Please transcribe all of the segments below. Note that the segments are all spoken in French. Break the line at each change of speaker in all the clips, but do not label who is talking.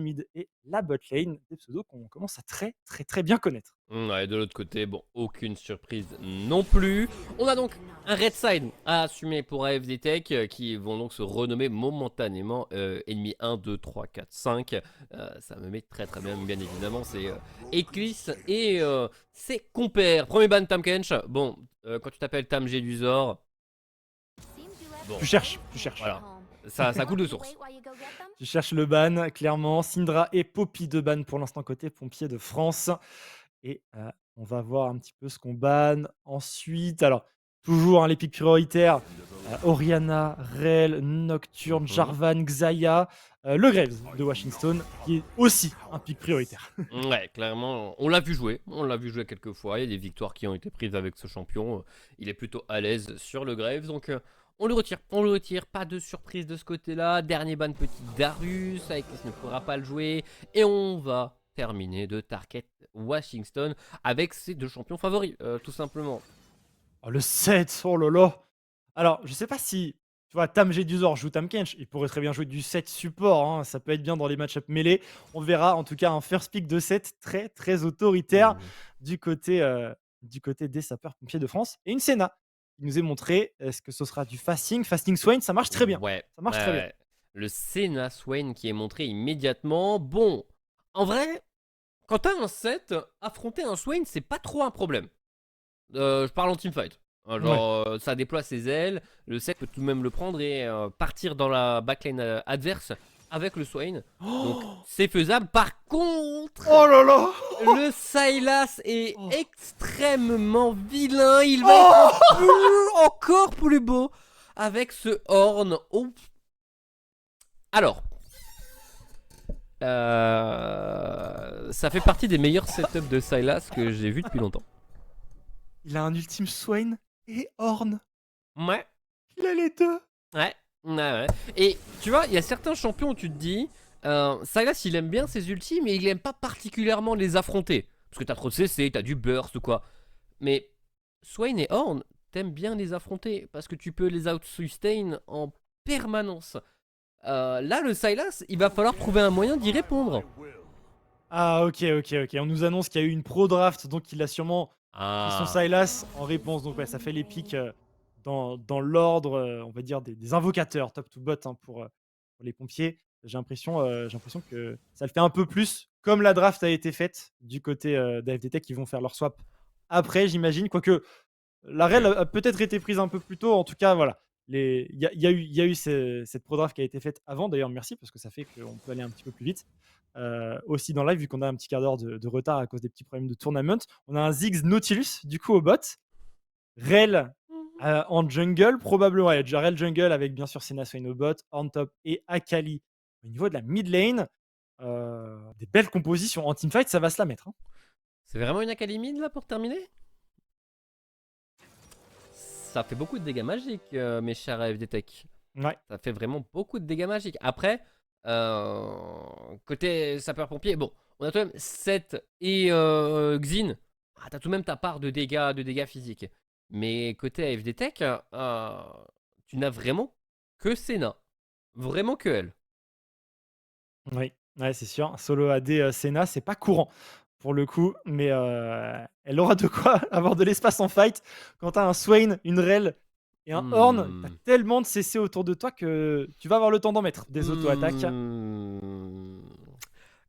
mid et la bot lane, des pseudos qu'on commence à très bien connaître.
Ouais, de l'autre côté, bon, aucune surprise non plus. On a donc un red side à assumer pour AFD Tech qui vont donc se renommer momentanément ennemi 1, 2, 3, 4, 5. Ça me met très bien évidemment. C'est Eclipse et ses compères. Premier ban Tam Kench. Bon, quand tu t'appelles Tam Gédusor, bon,
Tu cherches.
voilà, ça coule de source.
Tu cherches le ban, clairement. Syndra et Poppy de ban pour l'instant côté pompier de France. Et on va voir un petit peu ce qu'on banne ensuite. Alors, toujours, hein, les pics prioritaires, Orianna, Rell, Nocturne,
Mhm.
Jarvan, Xayah, le Graves de Washington, qui est aussi un pic prioritaire.
Ouais, clairement, on l'a vu jouer quelques fois, il y a des victoires qui ont été prises avec ce champion, il est plutôt à l'aise sur le Graves, donc on le retire, pas de surprise de ce côté-là, dernier ban petit Darius, avec ne pourra pas le jouer, et on va terminer de Target Washington avec ses deux champions favoris, tout simplement.
Oh, le 7, oh là là. Alors, je sais pas si, tu vois, Tam Jedusor joue Tam Kench, il pourrait très bien jouer du 7 support, hein, ça peut être bien dans les match-up mêlés. On verra, en tout cas, un first pick de 7 très autoritaire
Mhm.
du côté des sapeurs-pompiers de France. Et une Senna qui nous est montré, est-ce que ce sera du fasting Swain, ça marche très bien.
Ouais,
Ça marche très bien.
ouais. Le Senna Swain qui est montré immédiatement, bon, en vrai, quand t'as un set, affronter un Swain, c'est pas trop un problème. Je parle en teamfight.
Ouais.
Genre, ça déploie ses ailes, le set peut tout de même le prendre et partir dans la backline adverse avec le Swain. Donc,
Oh,
c'est faisable. Par contre,
oh là là.
le Sylas est
Oh.
extrêmement vilain. Il va être
Oh.
encore plus beau avec ce horn. Oh. Alors, ça fait partie des meilleurs setups de Sylas que j'ai vu depuis longtemps.
Il a un ultime Swain et Horn.
Ouais.
Il a les deux.
Ouais, ouais. Et tu vois, il y a certains champions où tu te dis, Sylas il aime bien ses ultis, mais il aime pas particulièrement les affronter. Parce que t'as trop de CC, t'as du burst ou quoi. Mais Swain et Horn, t'aimes bien les affronter, parce que tu peux les out-sustain en permanence. Là, le Sylas, il va falloir trouver un moyen d'y répondre.
Ah, ok. On nous annonce qu'il y a eu une pro draft, donc il a sûrement pris son
Ah.
Sylas en réponse. Donc ouais, ça fait les pics dans l'ordre, on va dire, des invocateurs top to bot, hein, pour les pompiers. J'ai l'impression que ça le fait un peu plus, comme la draft a été faite du côté d'AFD Tech, qui vont faire leur swap après, j'imagine. Quoique, la règle a peut-être été prise un peu plus tôt. En tout cas, voilà. Il y a eu cette pro draft qui a été faite avant. D'ailleurs, merci, parce que ça fait qu'on peut aller un petit peu plus vite. Aussi dans le live, vu qu'on a un petit quart d'heure de retard à cause des petits problèmes de tournament. On a un Ziggs Nautilus, du coup, au bot. Rel en jungle, probablement. Ouais, Rel jungle avec bien sûr Senna Swain au bot, on top et Akali au niveau de la mid lane. Des belles compositions. En teamfight, ça va se la mettre, hein.
C'est vraiment une académie là pour terminer? Ça fait beaucoup de dégâts magiques, mes chers AFD Tech.
Ouais.
Ça fait vraiment beaucoup de dégâts magiques. Après, côté sapeur-pompier, bon, on a tout de même 7 et Xin. Ah, t'as tout de même ta part de dégâts physiques. Mais côté AFD Tech, tu n'as vraiment que Senna. Vraiment que elle.
Oui, ouais, c'est sûr. Solo AD Senna, c'est pas courant pour le coup, mais elle aura de quoi avoir de l'espace en fight. Quand tu as un Swain, une Rell et un Horn, tu as
Hmm.
tellement de CC autour de toi que tu vas avoir le temps d'en mettre des auto-attaques.
Hmm.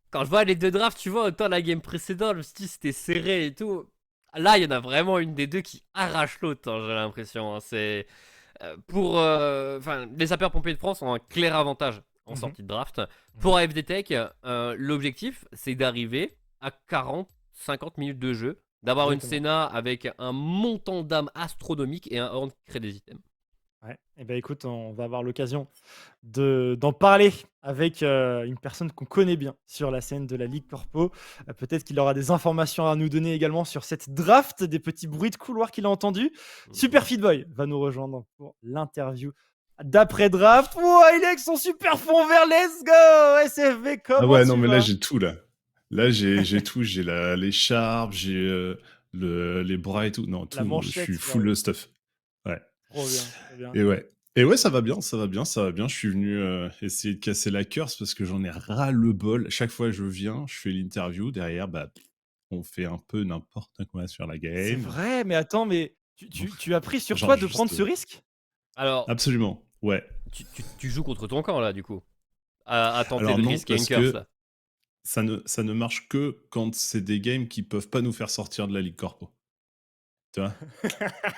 Quand je vois les deux drafts, tu vois, autant la game précédente, je me suis dit c'était serré et tout. Là, il y en a vraiment une des deux qui arrache l'autre, hein, j'ai l'impression. Hein. C'est pour, enfin, les sapeurs-pompiers de France ont un clair avantage en
Mhm.
sortie de draft.
Ouais,
Pour AFD Tech, l'objectif, c'est d'arriver à 40-50 minutes de jeu, d'avoir une
exactement.
Senna avec un montant d'âme astronomique et un Horn qui crée des items.
Ouais. Et ben écoute, on va avoir l'occasion d'en parler avec une personne qu'on connaît bien sur la scène de la Ligue Corpo. Peut-être qu'il aura des informations à nous donner également sur cette draft, des petits bruits de couloir qu'il a entendus. Super
Mhm.
Boy va nous rejoindre pour l'interview d'après-draft. Wow, il est avec son super fond vert, let's go SFV,
Ah
comment
ouais, non,
tu
mais là,
vas?
j'ai tout, là. Là, j'ai tout. J'ai l'écharpe, j'ai les bras et tout. Non,
La
tout. Je suis
manchette,
full
waouh,
de stuff. Ouais.
trop bien, trop bien.
Et ouais. Et ouais, ça va bien, ça va bien, ça va bien. Je suis venu essayer de casser la curse parce que j'en ai ras le bol. Chaque fois je viens, je fais l'interview. Derrière, bah, on fait un peu n'importe quoi sur la
C'est
game.
vrai, mais attends, mais tu
Bon,
tu tu as pris sur
genre
toi de prendre
juste.
ce risque?
Alors,
Absolument, ouais.
tu joues contre ton camp là, du coup, à tenter
Alors
de
non,
risquer une
parce
curse
que
là.
ça ne marche que quand c'est des games qui peuvent pas nous faire sortir de la Ligue Corpo. Tu vois?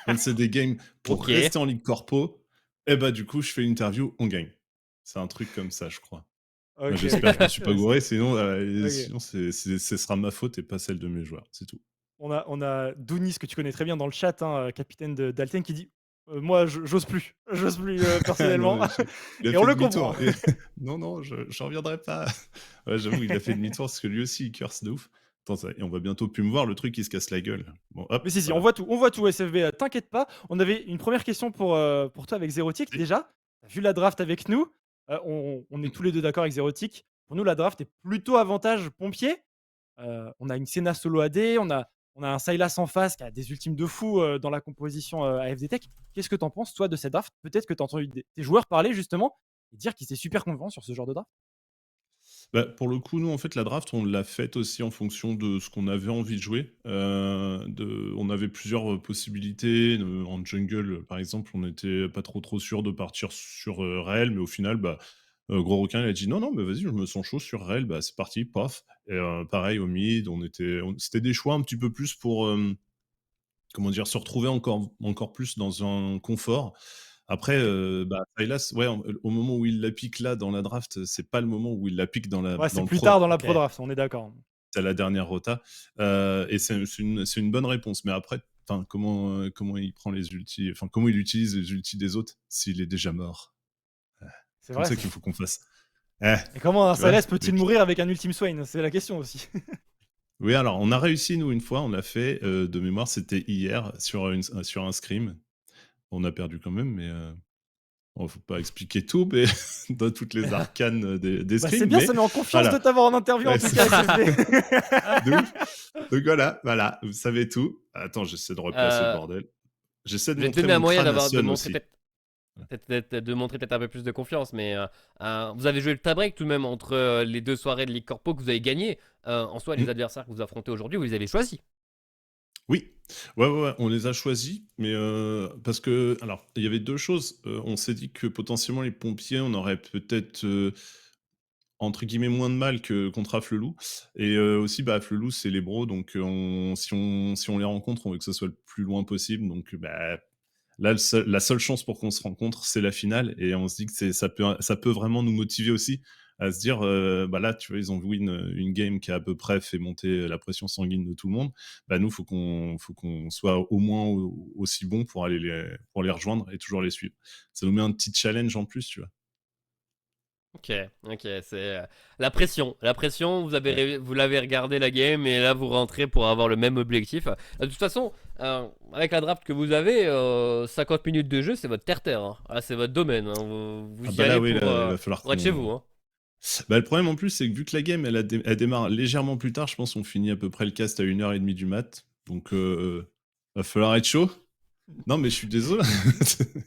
Quand c'est des games pour
Ok.
rester en Ligue Corpo, et bah, du coup, je fais l'interview, on gagne. C'est un truc comme ça, je crois. Bah,
OK,
j'espère
OK.
que je me suis pas
Ouais,
gouré, sinon,
OK.
sinon ce sera ma faute et pas celle de mes joueurs, c'est tout.
On a Dounis que tu connais très bien dans le chat, hein, capitaine de d'Alten qui dit: Moi j'ose plus, j'ose plus,
Non,
personnellement»
mais il a
et on
fait
le comprend.
demi-tour et non, non, je reviendrai pas. Ouais, j'avoue, il a fait demi-tour parce que lui aussi, il curse de ouf. Attends, ça et on va bientôt plus me voir, le truc, il se casse la gueule. Bon,
Mais
hop,
si, si,
voilà.
on voit tout SFB, t'inquiète pas. On avait une première question pour toi avec Zérotic
Si.
déjà. Tu as vu la draft avec nous, on est
Mmh.
tous les 2 d'accord avec Zérotic. Pour nous, la draft est plutôt avantage pompier. On a une Senna solo AD, on a un Sylas en face qui a des ultimes de fou, dans la composition, AFD Tech. Qu'est-ce que tu en penses toi de cette draft? Peut-être que tu as entendu des tes joueurs parler justement et dire qu'ils étaient super confiants sur ce genre de draft?
Bah, pour le coup, nous, en fait, la draft, on l'a faite aussi en fonction de ce qu'on avait envie de jouer. On avait plusieurs possibilités. En jungle, par exemple, on n'était pas trop sûr de partir sur Reel, mais au final, bah, Gros Requin, il a dit non, non, mais vas-y, je me sens chaud sur Reel, bah, c'est parti, paf. Et pareil, au mid, c'était des choix un petit peu plus pour, comment dire, se retrouver encore plus dans un confort. Après,
OK.
bah, Sylas, ouais, au moment où il la pique là dans la draft, c'est pas le moment où il la pique
Ouais,
dans
c'est
le
plus
prod.
tard dans la
Ok.
pro draft, on est d'accord.
C'est à la dernière rota, et c'est une bonne réponse. Mais après, enfin, comment il prend les ultis, enfin, comment il utilise les ultis des autres s'il est déjà mort?
C'est
Comme
vrai,
ça
c'est
qu'il faut qu'on fasse. Eh,
et comment un
tu vois?
Sylas peut-il mourir avec un ultime Swain? C'est la question aussi.
Oui, alors on a réussi nous une fois, on l'a fait, de mémoire, c'était hier sur un scrim. On a perdu quand même, mais bon, faut pas expliquer tout, mais dans toutes les arcanes, des
Bah, c'est
scrims,
bien,
mais
ça met en confiance de
voilà.
t'avoir en interview en
Ouais,
tout cas, SFB.
de ouf. Donc voilà, vous savez tout. Attends, j'essaie de replacer le
Euh,
bordel. J'essaie de
je vais te
montrer
donner un
mon
moyen
crâne à
de
Sun
montrer
aussi.
peut-être de montrer peut-être un peu plus de confiance, mais vous avez joué le tie-break tout de même entre les deux soirées de Ligue Corpo que vous avez gagné. En soi, les
Mmh.
adversaires que vous affrontez aujourd'hui, vous les avez choisis.
Oui. Ouais, ouais, ouais, on les a choisis, mais parce que alors, il y avait 2 choses. On s'est dit que potentiellement les pompiers, on aurait peut-être, entre guillemets «moins de mal» que contre Afflelou et aussi, bah, Afflelou, c'est les bros, donc si on les rencontre, on veut que ce soit le plus loin possible, donc bah, là, la seule chance pour qu'on se rencontre, c'est la finale et on se dit que ça peut vraiment nous motiver aussi à se dire, bah, là, tu vois, ils ont win, une game qui a à peu près fait monter la pression sanguine de tout le monde. Bah, nous, faut qu'on soit au moins aussi bon pour les rejoindre et toujours les suivre. Ça nous met un petit challenge en plus, tu vois?
Ok, ok, c'est la pression. La pression,
Ouais.
vous l'avez regardé la game et là vous rentrez pour avoir le même objectif. De toute façon, avec la draft que vous avez, 50 minutes de jeu, c'est votre terre-terre, hein. Ah, c'est votre domaine, hein.
Ah
Vous y
bah, là,
allez
oui, là, il va falloir
pour être chez
qu'on
vous, hein.
bah, le problème en plus, c'est que vu que la game, elle démarre légèrement plus tard, je pense on finit à peu près le cast à 1h30 du mat. Donc, va falloir être chaud. Non, mais je suis désolé.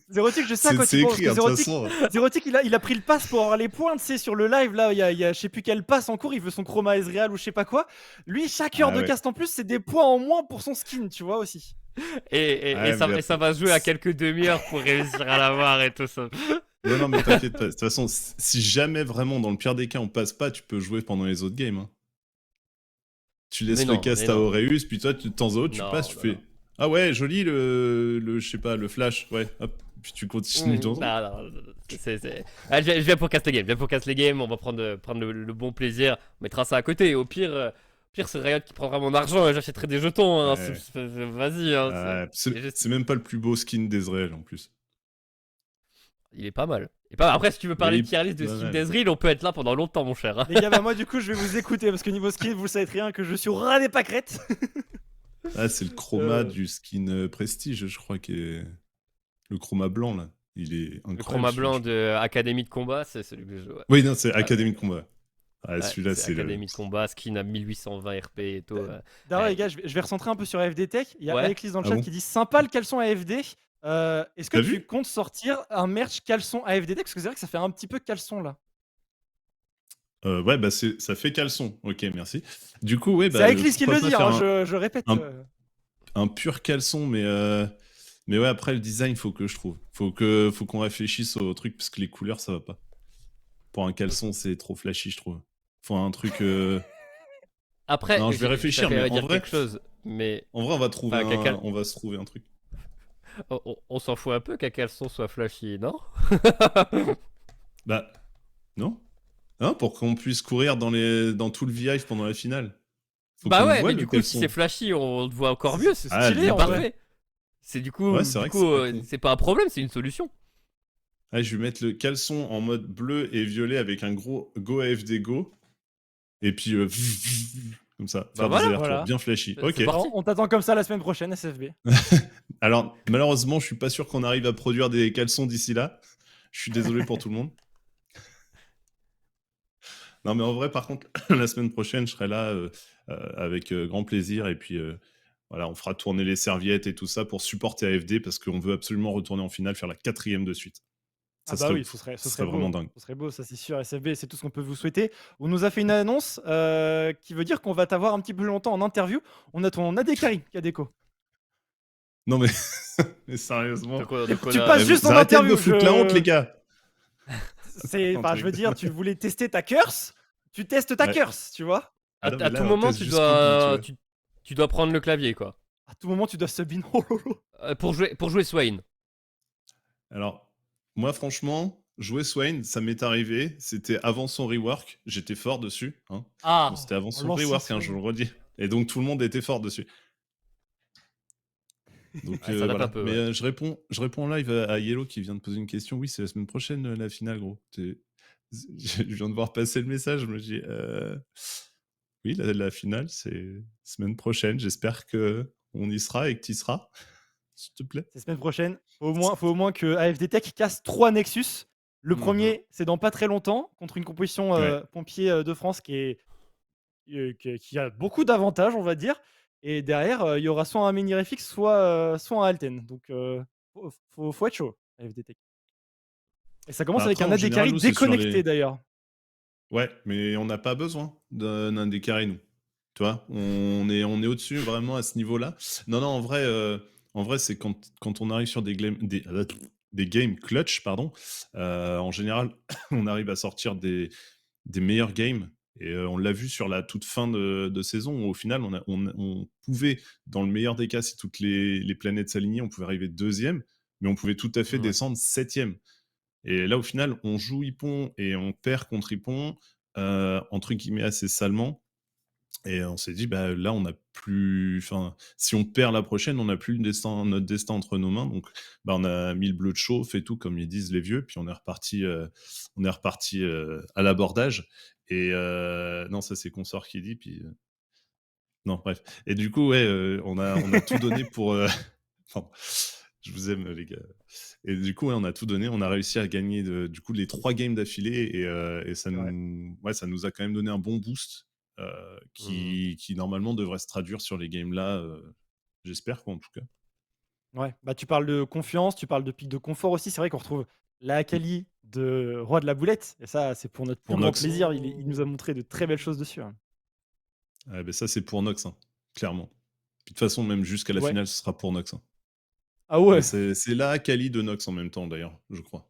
Zérotic, je sais à quoi tu
C'est
penses, parce
écrit,
que
hein, de toute
Zérotic,
façon.
Zérotic, il a pris le pass pour avoir les points, tu sais, sur le live, là, il y a je sais plus quel pass en cours, il veut son chroma Ezreal ou je sais pas quoi. Lui, chaque heure
Ah
de
ouais.
cast en plus, c'est des points en moins pour son skin, tu vois, aussi.
Ouais, mais
Et ça
après
va se jouer à quelques demi-heures pour réussir à l'avoir et tout ça.
non, non, mais t'inquiète pas. De toute façon, si jamais vraiment, dans le pire des cas, on passe pas, tu peux jouer pendant les autres games, hein. Tu laisses le
Mais
cast à
non,
Aureus, puis toi, de temps en temps, tu passes,
non,
tu
non, non.
fais: «Ah ouais, joli je sais pas, le flash». Ouais, hop, puis tu continues ton truc.
Non, non, Ah, je viens pour casse les games, je viens pour casse les games, on va prendre le bon plaisir, on mettra ça à côté. Au pire, pire c'est Riot qui prendra mon argent et j'achèterai des jetons, hein.
Ouais.
Vas-y, hein,
C'est
c'est juste-
c'est même pas le plus beau skin d'Ezreal, en plus.
il est pas mal. Après, si tu veux parler
Oui,
de tier list de
pas
skin
mal.
d'Ezreal, on peut être là pendant longtemps, mon cher, hein.
Les gars, bah moi, du coup, je vais vous écouter, parce que niveau skin, vous le savez très bien que je suis au ras des pâquerettes.
Ah, c'est le chroma
Euh,
du skin, Prestige, je crois, qui est le chroma blanc, là. Il est
Le
incroyable,
chroma
celui-là,
blanc
je trouve.
de Académie de combat, c'est celui que je joue. Ouais,
Oui, non, c'est
ouais,
Académie de combat. Ah,
ouais,
celui-là,
c'est
c'est le
Académie de combat, skin à 1820 RP et tout.
D'ailleurs,
Ouais,
les gars, je vais recentrer un peu sur AFD Tech. Il y a
ouais.
Alexis dans le
ah
chat
bon?
qui dit sympa le caleçon AFD. Est-ce que
T'as
tu
vu?
comptes sortir un merch caleçon AFDT? Parce que c'est vrai que ça fait un petit peu caleçon là.
Ouais, bah, ça fait caleçon. OK, merci. Du coup, ouais,
C'est
bah,
Aiklis qui
pourquoi
le
pas
dit,
faire
hein, je répète.
un un pur caleçon, mais ouais, après le design, faut que je trouve. Faut qu'on réfléchisse au truc parce que les couleurs, ça va pas. Pour un caleçon, c'est trop flashy, je trouve. Faut un truc,
Après,
non, je vais
je
réfléchir, mais
préférerais dire quelque chose, mais
on va trouver
enfin,
on va se trouver un truc.
on s'en fout un peu qu'un caleçon soit flashy, non?
Bah, non? Hein, pour qu'on puisse courir dans tout le VIF pendant la finale. Faut
Bah
qu'on le
ouais,
voit,
mais
le
du coup, si c'est
caleçon.
flashy, on te voit encore mieux,
C'est
Ah,
stylé
c'est
en
d'accord.
vrai.
parfait. C'est
Ouais, c'est vrai que c'est pas con.
c'est pas un problème, c'est une solution.
Ah, je vais mettre le caleçon en mode bleu et violet avec un gros Go AFD Go. Et puis, comme ça,
Bah
faire des
voilà,
allers-retours,
Voilà.
bien flashy.
c'est
Ok.
parti.
On t'attend comme ça la semaine prochaine, SFB.
Alors, malheureusement, je suis pas sûr qu'on arrive à produire des caleçons d'ici là. Je suis désolé pour tout le monde. Non, mais en vrai, par contre, la semaine prochaine, je serai là avec grand plaisir. Et puis, voilà, on fera tourner les serviettes et tout ça pour supporter AFD parce qu'on veut absolument retourner en finale, faire la 4e de suite.
Ah
Ça
bah
serait
oui,
ouf.
ce
Ça
serait
serait
beau,
vraiment
hein.
dingue.
Ce serait beau, ça c'est sûr. SFB, c'est tout ce qu'on peut vous souhaiter. On nous a fait une annonce qui veut dire qu'on va t'avoir un petit peu longtemps en interview. On a ton Adekari qui a déco.
Non, mais, mais sérieusement.
Donc on
Tu
a.
passes juste en
Arrêtez de me
interview.
foutre la honte, les gars.
C'est, enfin,
Entre
je
les
veux
deux.
dire, tu voulais tester ta curse, tu testes ta
Ouais.
curse, tu vois.
Non, mais
À
là,
tout
on
moment,
teste jusqu'au bout, tu vois.
tu dois prendre le clavier, quoi.
À tout moment, tu dois sub-in. Oh lolo.
Pour jouer Swain.
Alors, moi, franchement, jouer Swain, ça m'est arrivé. C'était avant son rework. J'étais fort dessus. Hein.
Ah,
Bon, c'était avant
Oh,
son
l'ancien
rework, hein, je
Swain.
le redis. Et donc, tout le monde était fort dessus. Donc,
ouais, ça date un
voilà.
peu,
Mais
ouais.
je réponds en live à Yellow qui vient de poser une question. Oui, c'est la semaine prochaine, la finale, gros. Je viens de voir passer le message. Je me dis, oui, la finale, c'est semaine prochaine. J'espère que on y sera et que tu y seras. S'il te plaît.
C'est semaine prochaine. Faut au moins que AFD Tech casse 3 Nexus. Le
Mhm.
premier, c'est dans pas très longtemps, contre une composition
Ouais.
pompier de France qui a beaucoup d'avantages, on va dire. Et derrière, il y aura soit un mini Refix, soit un Alten. Donc, faut être chaud, AFD Tech. Et ça
Bah,
commence avec
après,
un
en général,
Adekari
nous, c'est sur
déconnecté
les.
d'ailleurs.
Ouais, mais on n'a pas besoin d'un des carrés, nous. Tu vois, on est au-dessus vraiment à ce niveau-là. Non, non, en vrai c'est quand on arrive sur des games clutch, pardon, en général, on arrive à sortir des meilleurs games. Et on l'a vu sur la toute fin de saison, où au final, on pouvait, dans le meilleur des cas, si toutes les planètes s'alignaient, on pouvait arriver deuxième, mais on pouvait tout à fait
Ouais.
descendre septième. Et là, au final, on joue Hippon et on perd contre Hippon, entre guillemets, assez salement. Et on s'est dit, bah, là, on n'a plus. Enfin, si on perd la prochaine, on n'a plus notre destin entre nos mains. Donc, bah, on a mis le bleu de chauffe et tout, comme ils disent les vieux. Puis on est reparti, à l'abordage. Et non, ça, c'est Consort qui dit. Puis, non, bref. Et du coup, ouais, on a tout donné pour. Pardon. Je vous aime, les gars. Et du coup, ouais, on a tout donné. On a réussi à gagner du coup les 3 games d'affilée. Et ça,
Ouais.
ouais, ça nous a quand même donné un bon boost qui normalement devrait se traduire sur les games là. J'espère quoi, en tout cas.
Ouais, bah, tu parles de confiance, tu parles de pic de confort aussi. C'est vrai qu'on retrouve la
Mm.
Akali de Roi de la Boulette. Et ça, c'est pour notre plus
Pour
grand
Nox.
plaisir. Il nous a montré de très belles choses dessus, hein.
Ah, ben ça, c'est pour Nox, hein, clairement. Puis de toute façon, même jusqu'à la
Ouais.
finale, ce sera pour Nox. Hein.
Ah ouais,
C'est la Kali de Nox en même temps, d'ailleurs, je crois.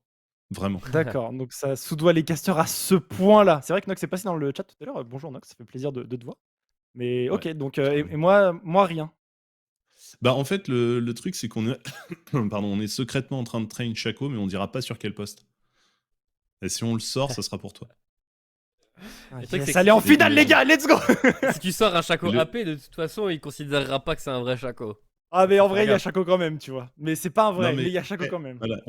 Vraiment.
d'accord. Donc ça soudoie les casteurs à ce point-là. C'est vrai que Nox est passé dans le chat tout à l'heure. Bonjour Nox, ça fait plaisir de te voir. Mais
Ouais,
ok, donc
carrément.
et moi rien.
Bah, en fait, le truc, c'est qu'on est... Pardon, on est secrètement en train de train Chaco, mais on dira pas sur quel poste. Et si on le sort, ça sera pour toi.
Ah,
Le truc, c'est
yes,
que
allez en
Et-
finale les gars, let's go.
si tu sors un Chaco
Le-
AP, de toute façon, il considérera pas que c'est un vrai Chaco.
Ah mais en
Faut
vrai,
faire
il y a
gaffe.
Chaco quand même, tu vois. Mais c'est pas un
Non,
vrai, mais
mais
il y a Chaco
après,
quand même.
voilà,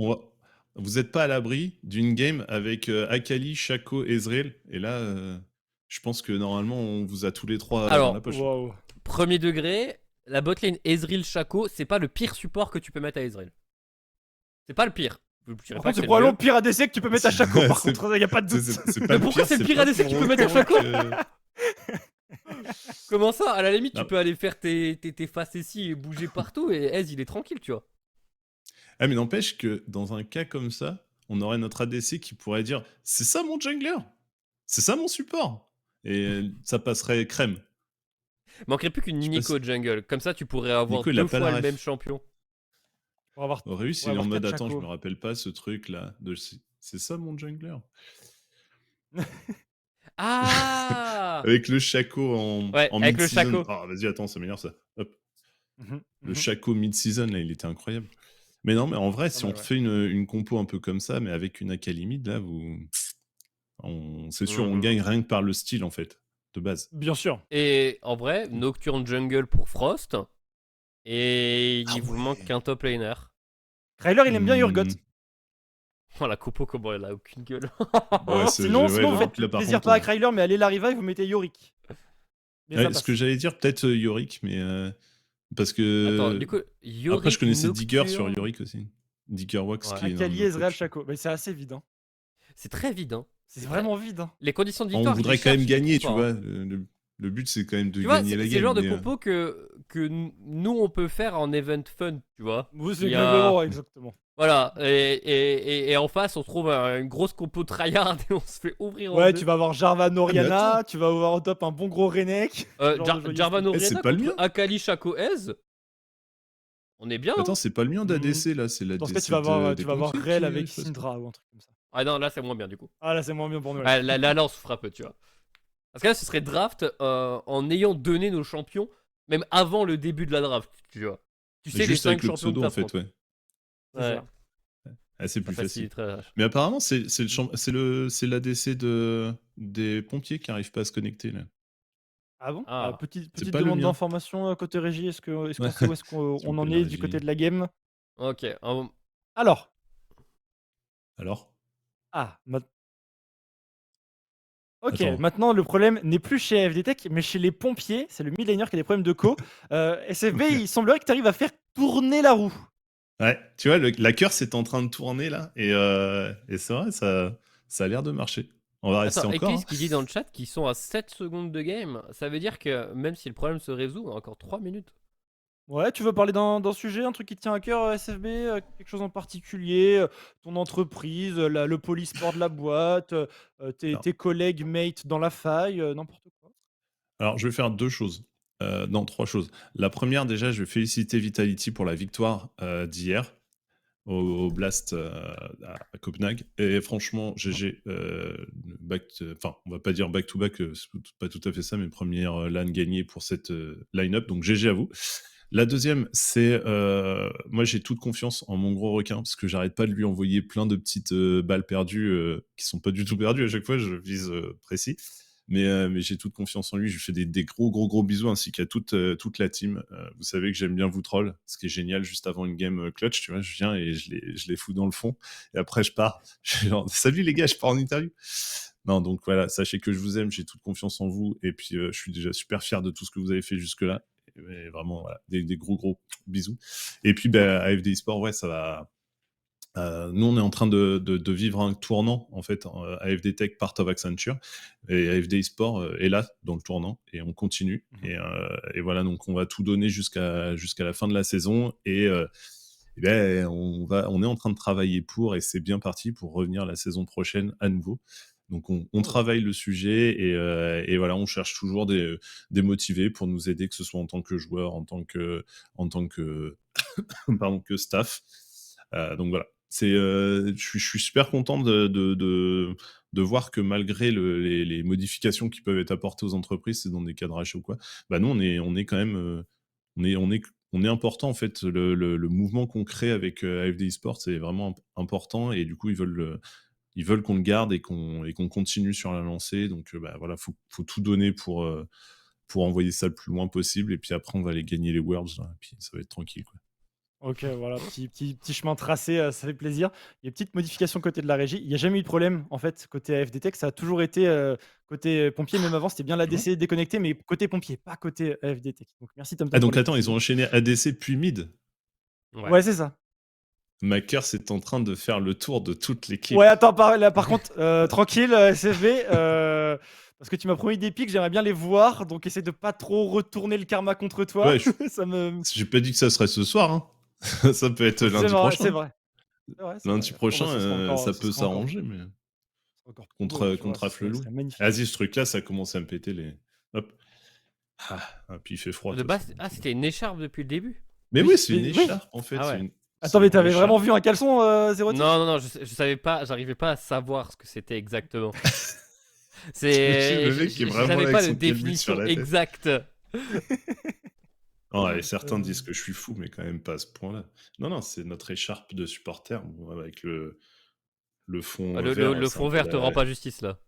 vous n'êtes pas à l'abri d'une game avec Akali, Chaco, Ezreal. Et là, je pense que normalement, on vous a tous les trois dans la
Alors,
poche.
Waouh.
premier degré, la botlane Ezreal Chaco, c'est pas le pire support que tu peux mettre à Ezreal. C'est pas le pire. Je dirais
Par
pas
contre,
que
c'est
c'est le
probablement
mieux.
le pire ADC que tu peux mettre à Chaco. Par
C'est-
contre, il y a pas de doute.
C'est
Mais
pas le
pourquoi
pire,
c'est le pire
pas
ADC que tu
pour
peux mettre à
autant
Chaco
que-
Comment ça? À la limite, tu
Non.
peux aller faire tes faces ici et bouger partout et Ez, il est tranquille, tu vois.
Ah, mais n'empêche que dans un cas comme ça, on aurait notre ADC qui pourrait dire: «C'est ça mon jungler! C'est ça mon support!» et ça passerait crème.
Manquerait plus qu'une
Je sais pas si
Nico jungle. Comme ça, tu pourrais avoir
Nico, il a
2
pas
fois
la
le même
ref.
champion.
Pour avoir,
Horus,
pour
il est en
avoir
mode:
4
«Attends, je me
chacos.
rappelle pas ce truc-là de c'est ça mon jungler?»
Ah!
Avec le Shaco
Ouais,
en
avec le
mid-season.
Shaco.
Ah, vas-y, attends, ça m'énerve ça. Hop,
Mhm,
le
mhm.
Shaco mid-season, là, il était incroyable. Mais non, mais en vrai,
Pas
si on
mal, ouais.
refait une compo un peu comme ça, mais avec une Akali mid, là, c'est sûr, on
Mhm.
gagne rien que par le style, en fait, de base.
Bien sûr.
Et en vrai, Nocturne jungle pour Frost. Et
Ah
il vous manque
ouais!
qu'un top laner.
Kryler, il aime bien Urgot.
Mmh,
Oh, la Copo, comment elle a aucune gueule.
ouais,
Sinon,
ouais,
sinon, vous
j'avoue
faites
que là, par
plaisir
contre,
pas à Kryler, mais allez la revive, vous mettez Yorick. Mais ça
ouais, ce que
passe.
j'allais dire, peut-être Yorick, mais parce
Attends,
que
du coup,
après, je
Yorick
connaissais Digger sur
Nocturne.
Yorick aussi. Digger Wax
Ouais,
qui est dans le
Akali,
même
Ezreal,
coach.
Shaco. Mais c'est assez vide. Hein.
c'est très vide, hein.
C'est
C'est très...
vraiment vide. Hein.
Les conditions de
On
victoire, je les
voudrait quand même
cherche, je les
gagner,
trouve
tu
pas, hein.
vois. Le but, c'est quand même de
Tu vois,
gagner la
c'est le
game,
genre de
mais
compo que nous, on peut faire en event fun, tu vois.
Vous, c'est
Il y
exactement,
a...
exactement.
Voilà, et en face, on trouve une grosse compo tryhard et on se fait ouvrir en
Ouais, tu
deux.
vas avoir Jarvan
ah, mais
Oriana,
attends,
tu vas avoir au top un bon gros Renek. Ce genre de
Jarvan
joyeuseté.
c'est
Oriana
pas le
contre
mien.
Akali Shaco Ez. On est bien,
Attends,
hein.
c'est pas le mien
Hmm.
d'ADC là, c'est
Dans ce cas,
l'ADC des
tu vas avoir
pompiers
Rel
qui
avec
arrive pas.
Syndra ou un truc comme ça.
Ah non, là, c'est moins bien, du coup.
Ah là, c'est moins bien pour nous. Là.
Ah, là, on souffre un peu, tu vois. Parce que là, ce serait draft en ayant donné nos champions, même avant le début de la draft, tu vois. Tu
Mais
sais, les
juste
5
avec le
champions que
pseudo en fait,
t'affrontes.
ouais.
C'est
Ouais,
ça.
Ah, c'est
ça
plus facile.
faciliterait la tâche.
Mais apparemment, c'est l'ADC des pompiers qui arrivent pas à se connecter là.
Ah bon?
Ah,
C'est
Petite
pas le
demande
mien.
d'information côté régie. Est-ce
Ouais,
qu'on sait où est-ce
s'il vous
qu'on
plaît,
en
la
est du côté
régie.
de la game?
ok.
Alors.
Alors?
Ah, ok,
Attends.
maintenant le problème n'est plus chez FD Tech, mais chez les pompiers. C'est le mid laner qui a des problèmes de co. SFB, il semblerait que tu arrives à faire tourner la roue.
Ouais, tu vois, la curse est en train de tourner là, et c'est vrai, ça a l'air de marcher. On va
Attends,
rester encore, hein.
Eclipse qui dit dans le chat qu'ils sont à 7 secondes de game. Ça veut dire que même si le problème se résout, on a encore 3 minutes.
Ouais, tu veux parler d'un sujet, un truc qui te tient à cœur, SFB, quelque chose en particulier, ton entreprise, le polysport de la boîte,
Alors,
tes collègues, mates dans la faille, n'importe quoi.
alors, je vais faire deux choses. Non, trois choses. La première, déjà, je vais féliciter Vitality pour la victoire d'hier au Blast à Copenhague. Et franchement, GG, enfin, on va pas dire back-to-back, c'est pas tout à fait ça, mais première LAN gagnée pour cette line-up. Donc GG à vous. La deuxième, c'est moi j'ai toute confiance en mon gros requin parce que j'arrête pas de lui envoyer plein de petites balles perdues qui sont pas du tout perdues à chaque fois, je vise précis. Mais j'ai toute confiance en lui, je lui fais des gros bisous ainsi qu'à toute la team. Vous savez que j'aime bien vous troll, ce qui est génial juste avant une game clutch, tu vois, je viens et je les fous dans le fond et après je pars. Je suis genre, salut les gars, je pars en interview. Non, donc voilà, sachez que je vous aime, j'ai toute confiance en vous et puis je suis déjà super fier de tout ce que vous avez fait jusque-là. Et vraiment, voilà, des gros bisous. Et puis, bah, AFD Sport, ouais, ça va. Nous, on est en train de vivre un tournant, en fait, AFD Tech, part of Accenture, et AFD Sport est là, dans le tournant, et on continue. Et voilà, donc on va tout donner jusqu'à la fin de la saison, et ben, on est en train de travailler pour, et c'est bien parti pour revenir la saison prochaine à nouveau. Donc on
Oh.
travaille le sujet, et voilà, on cherche toujours des motivés pour nous aider, que ce soit en tant que joueur, en tant que pardon, que staff. Donc voilà. Je suis super content de voir que malgré les modifications qui peuvent être apportées aux entreprises, c'est dans des cadrages ou quoi, bah nous on est quand même on est important en fait. Le mouvement qu'on crée avec AFD eSports c'est vraiment important et du coup ils veulent qu'on le garde et qu'on continue sur la lancée. Donc bah voilà, faut tout donner pour envoyer ça le plus loin possible et puis après on va aller gagner les Worlds là, et puis ça va être tranquille quoi.
Ok, voilà, petit chemin tracé, ça fait plaisir. Il y a une petite modification côté de la régie. Il n'y a jamais eu de problème, en fait, côté AFD Tech. Ça a toujours été côté pompier, même avant, c'était bien
Ah bon?
l'ADC déconnecté, mais côté pompier, pas côté AFD Tech. Donc merci
Ah
TomTom pour
donc
les
attends, ils
précisions.
ont enchaîné ADC puis mid?
Ouais.
Ouais, c'est ça.
Ma curse est en train de faire le tour de toute l'équipe.
Ouais, attends, par contre, tranquille, SFB, parce que tu m'as promis des pics, j'aimerais bien les voir, donc essaie de pas trop retourner le karma contre toi.
Ouais,
Ça me.
j'ai pas dit que ça serait ce soir, hein. Ça peut être
C'est
lundi
vrai, c'est
prochain.
vrai. C'est vrai, c'est
Lundi
vrai. Oh,
prochain,
bah, ce sera encore,
ça
ce
peut
sera encore,
s'arranger, mais
ce sera encore plus beau,
contre,
tu vois,
contre Afflelou.
ce serait magnifique.
Vas-y, ce truc-là, ça commence à me péter les. Hop. Puis il fait froid,
De
de toute
base,
façon.
ah, c'était une écharpe depuis le début.
Mais
Oui,
oui, c'est une
mais oui.
écharpe en fait.
Ah ouais.
Attends,
c'est
mais
une
t'avais vraiment
écharpe.
vu un caleçon, Zérotic?
Non, non, non, je savais pas, j'arrivais pas à savoir ce que c'était exactement.
T'imagines
C'est,
le mec qui est vraiment
j'avais
là
pas
avec
de
son calbut sur
définition
la tête.
exacte.
Non, et certains disent que je suis fou, mais quand même pas à ce point-là. Non, non, c'est notre écharpe de supporter bon, avec le fond vert.
Le
C'est un
fond
peu
vert te rend pas justice là.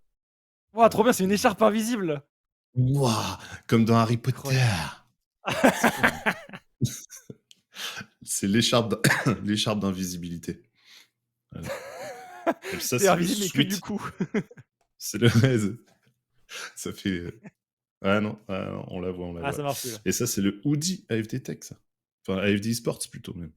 Ouah, trop bien, c'est une écharpe invisible.
Ouah, comme dans Harry Potter.
Incroyable.
C'est cool. C'est l'écharpe d'invisibilité. Voilà. Et ça,
C'est
c'est le
invisible, mais que du
sweat.
coup.
C'est le reste. Ça fait. Ah non, on la voit, on la
Ah,
voit.
ça marche plus là.
Et ça, c'est le hoodie AFD Tech, ça. Enfin, AFD Sports plutôt, même.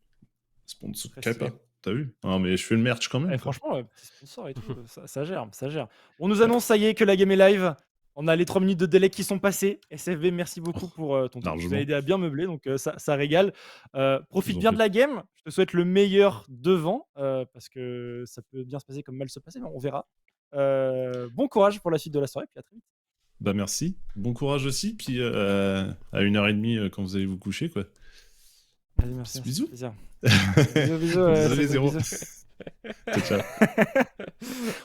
Sponsor
Très
Kappa.
stylé.
T'as vu? Non, mais je fais le merch quand même,
Eh,
quoi.
franchement, petit sponsor et tout, ça gère, ça gère. On nous annonce, ça y est, que la game est live. On a les 3 minutes de délai qui sont passées. SFB, merci beaucoup pour ton truc. Tu nous
Largement.
as aidé à bien meubler, donc ça régale. Profite
vous en
bien
prie.
de la game. Je te souhaite le meilleur devant, parce que ça peut bien se passer comme mal se passer, mais on verra. Bon courage pour la suite de la soirée, puis à très vite.
Bah merci. Bon courage aussi. Puis à 1h30 quand vous allez vous coucher, quoi.
Vas-y, merci.
Bisous.
Plaisir. Bisous, bisous.
Désolé,
SFB,
Zéro.
bisous.
Ciao, ciao.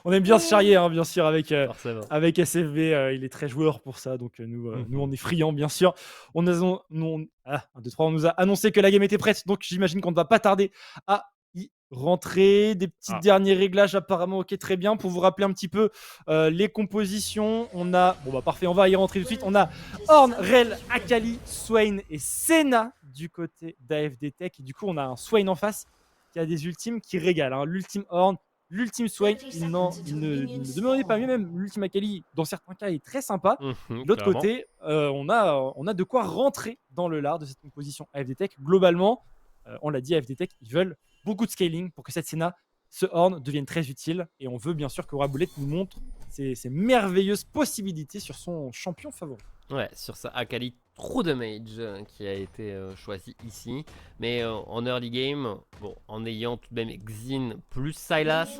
On aime bien se charrier, hein, bien sûr, avec SFB. Il est très joueur pour ça, donc nous, on est friands, bien sûr. On 1, 2, 3, on nous a annoncé que la game était prête, donc j'imagine qu'on ne va pas tarder à y rentrer. Des petits derniers réglages, apparemment, ok, très bien. Pour vous rappeler un petit peu les compositions, on a, bon bah parfait, on va y rentrer tout de suite. On a Ornn, Rell, Akali, Swain et Senna du côté d'AFD Tech. Et du coup, on a un Swain en face qui a des ultimes qui régalent, hein. L'ultime Ornn, l'ultime Swain, il ne demandait pas mieux, même l'ultime Akali, dans certains cas, est très sympa. De l'autre côté, on a de quoi rentrer dans le lard de cette composition AFD Tech. Globalement, on l'a dit, AFD Tech, ils veulent beaucoup de scaling pour que cette Senna, ce Ornn, devienne très utile. Et on veut bien sûr que Raboulette nous montre ses merveilleuses possibilités sur son champion favori.
Ouais, sur ça, Akali, trop damage qui a été choisi ici. Mais en early game, bon, en ayant tout de même Xin plus Sylas,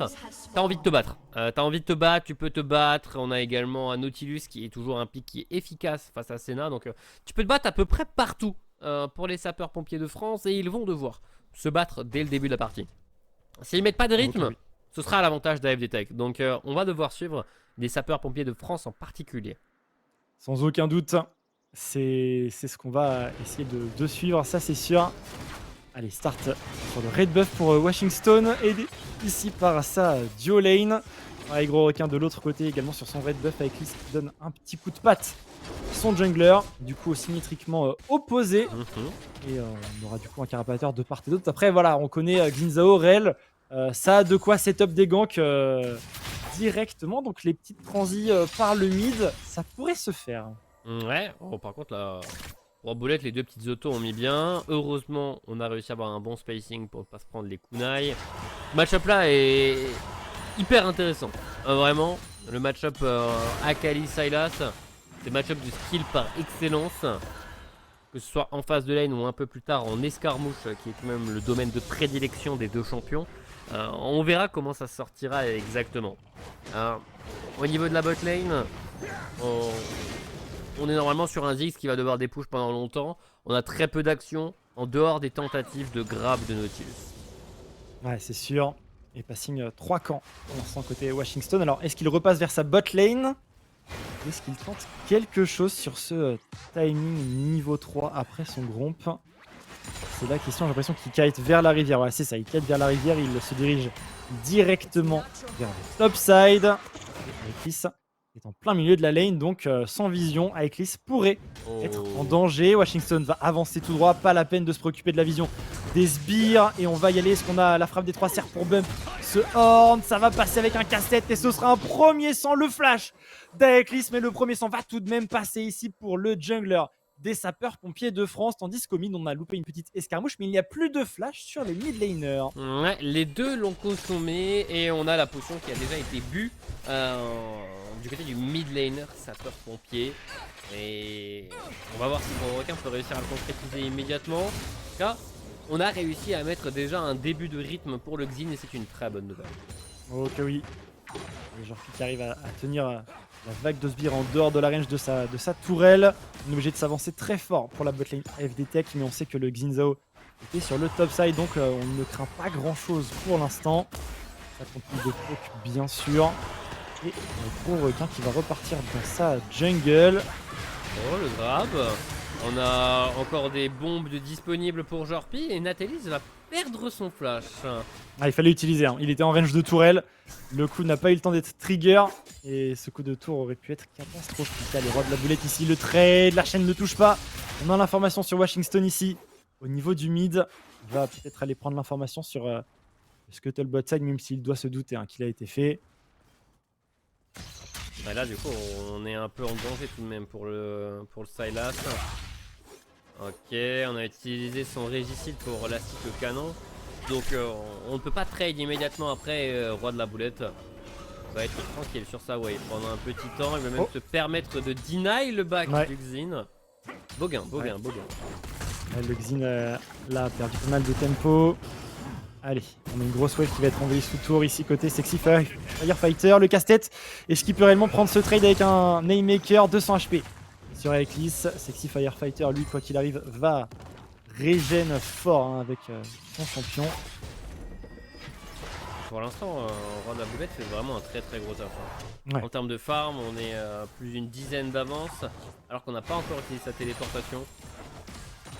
t'as envie de te battre. Tu peux te battre. On a également un Nautilus qui est toujours un pick qui est efficace face à Senna. Donc tu peux te battre à peu près partout pour les sapeurs-pompiers de France. Et ils vont devoir se battre dès le début de la partie. S'ils mettent pas de rythme, ce sera à l'avantage d'AFD Tech. Donc on va devoir suivre les sapeurs-pompiers de France en particulier.
Sans aucun doute, c'est ce qu'on va essayer de suivre, ça c'est sûr. Allez, start sur le red buff pour Washington, aidé ici par sa duo lane. Pareil, gros requin de l'autre côté également sur son red buff avec Liz qui donne un petit coup de patte. Son jungler, du coup symétriquement opposé. Et on aura du coup un carapateur de part et d'autre. Après, voilà, on connaît Xin, Rell. Ça a de quoi setup des ganks directement. Donc les petites transis par le mid, ça pourrait se faire.
Ouais, oh, par contre là, Raboulette, les deux petites autos ont mis bien. Heureusement, on a réussi à avoir un bon spacing pour ne pas se prendre les kunai. Le match-up là est hyper intéressant. Vraiment, le match-up Akali-Sylas, c'est match-up du skill par excellence. Que ce soit en phase de lane ou un peu plus tard en escarmouche, qui est quand même le domaine de prédilection des deux champions. On verra comment ça sortira exactement. Au niveau de la bot lane, on est normalement sur un Ziggs qui va devoir des push pendant longtemps. On a très peu d'actions en dehors des tentatives de grab de Nautilus.
Ouais, c'est sûr. Et passing 3 camps pour l'instant côté Washington. Alors, est-ce qu'il repasse vers sa bot lane? Est-ce qu'il tente quelque chose sur ce timing niveau 3 après son gromp? C'est la question, j'ai l'impression qu'il kite vers la rivière. Ouais, c'est ça, il kite vers la rivière, il se dirige directement vers le topside. Aeklis est en plein milieu de la lane, donc sans vision, Aeklis pourrait être en danger. Washington va avancer tout droit, pas la peine de se préoccuper de la vision des sbires. Et on va y aller, est-ce qu'on a la frappe des 3 cerfs pour bump ce Ornn? Ça va passer avec un casse-tête et ce sera un premier sang, le flash d'Aeklis. Mais le premier sang va tout de même passer ici pour le jungler des sapeurs-pompiers de France, tandis qu'au mid on a loupé une petite escarmouche, mais il n'y a plus de flash sur les mid laners.
Ouais, les deux l'ont consommé et on a la potion qui a déjà été bue du côté du mid laner sapeur-pompier. Et on va voir si mon requin peut réussir à le concrétiser immédiatement. En tout cas, on a réussi à mettre déjà un début de rythme pour le Xin et c'est une très bonne nouvelle.
Ok, oui. Le joueur qui arrive à tenir la vague de sbires en dehors de la range de sa tourelle. On est obligé de s'avancer très fort pour la botlane AFD Tech, mais on sait que le Xin Zhao était sur le top side, donc on ne craint pas grand chose pour l'instant. Ça continue de poke, bien sûr. Et le gros requin qui va repartir dans sa jungle.
Oh, le grab. On a encore des bombes disponibles pour Jorpi et Natalis va perdre son flash.
Ah, il fallait l'utiliser, hein. Il était en range de tourelle. Le coup n'a pas eu le temps d'être trigger. Et ce coup de tour aurait pu être catastrophique. Les rois de la boulette ici, le trade, la chaîne ne touche pas. On a l'information sur Washington ici. Au niveau du mid, il va peut-être aller prendre l'information sur le Scuttlebot side, même s'il doit se douter qu'il a été fait.
Bah là du coup on est un peu en danger tout de même pour le Sylas. Ok, on a utilisé son régicide pour l'astiquer le canon. Donc on ne peut pas trade immédiatement après roi de la boulette. Il va être tranquille sur sa wave pendant un petit temps. Il va même se permettre de deny le back du Xin. Beau gain.
Le Xin là a perdu pas mal de tempo. Allez, on a une grosse wave qui va être envoyée sous tour ici côté Sexy Firefighter. Le casse-tête, est-ce qu'il peut réellement prendre ce trade avec un Naymaker 200 HP sur Eclipse? Sexy Firefighter, lui, quoi qu'il arrive, va régène fort avec son champion.
Pour l'instant, Roi de la Boulette fait vraiment un très gros taf.
Ouais.
En termes de farm, on est plus d'une dizaine d'avance, alors qu'on n'a pas encore utilisé sa téléportation.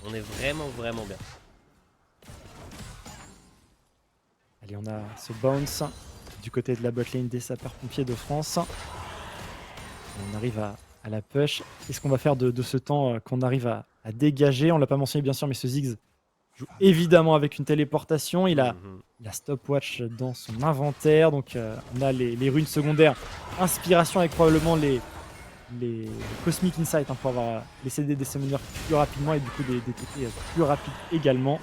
On est vraiment bien.
Allez, on a ce bounce du côté de la botlane des sapeurs-pompiers de France. On arrive à la push. Qu'est-ce qu'on va faire de ce temps qu'on arrive à dégager? On l'a pas mentionné bien sûr, mais ce Ziggs joue évidemment avec une téléportation. Il a stopwatch dans son inventaire. Donc on a les runes secondaires. Inspiration avec probablement les Cosmic Insight pour avoir les CD des summoners plus rapidement et du coup des TP plus rapides également.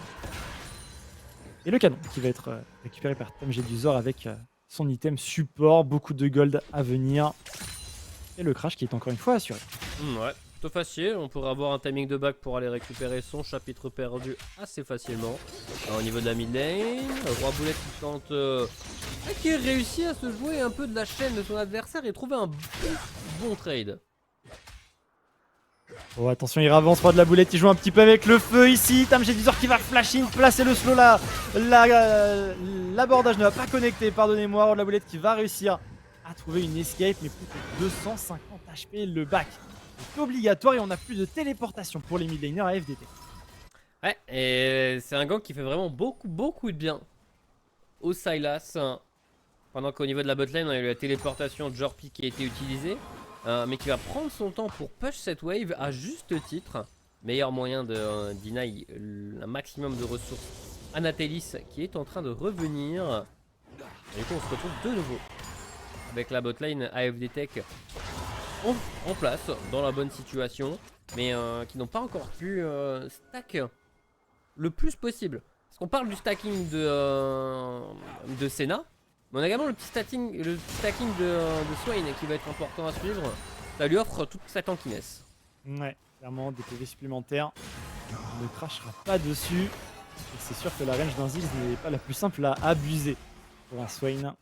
Et le canon qui va être récupéré par Tam Jedusor avec son item support, beaucoup de gold à venir. Et le crash qui est encore une fois assuré.
Ouais, plutôt facile. On pourrait avoir un timing de back pour aller récupérer son chapitre perdu assez facilement. Alors, au niveau de la mid lane, Roi Boulette qui tente. Qui réussit à se jouer un peu de la chaîne de son adversaire et trouver un bon trade.
Oh attention, il avance, Roi de la Boulette, il joue un petit peu avec le feu ici. Tam Jedusor qui va flash in, placer le slow là. L'abordage ne va pas connecter, pardonnez-moi. Roi de la Boulette qui va réussir à trouver une escape, mais plus que 250 HP. Le back est obligatoire et on n'a plus de téléportation pour les mid laners à FDT.
Ouais, et c'est un gang qui fait vraiment beaucoup de bien au Sylas. Pendant qu'au niveau de la botlane, on a eu la téléportation de Jorpi qui a été utilisée. Mais qui va prendre son temps pour push cette wave à juste titre. Meilleur moyen de deny un maximum de ressources à Natalis qui est en train de revenir. Et du coup on se retrouve de nouveau avec la botlane AFD Tech en place, dans la bonne situation. Mais qui n'ont pas encore pu stack le plus possible. Parce qu'on parle du stacking de Senna. Mais on a également le petit stacking de Swain qui va être important à suivre. Ça lui offre toute sa tankiness.
Ouais, clairement, des PV supplémentaires. On ne crachera pas dessus. Et c'est sûr que la range d'un Ziggs n'est pas la plus simple à abuser pour un Swain.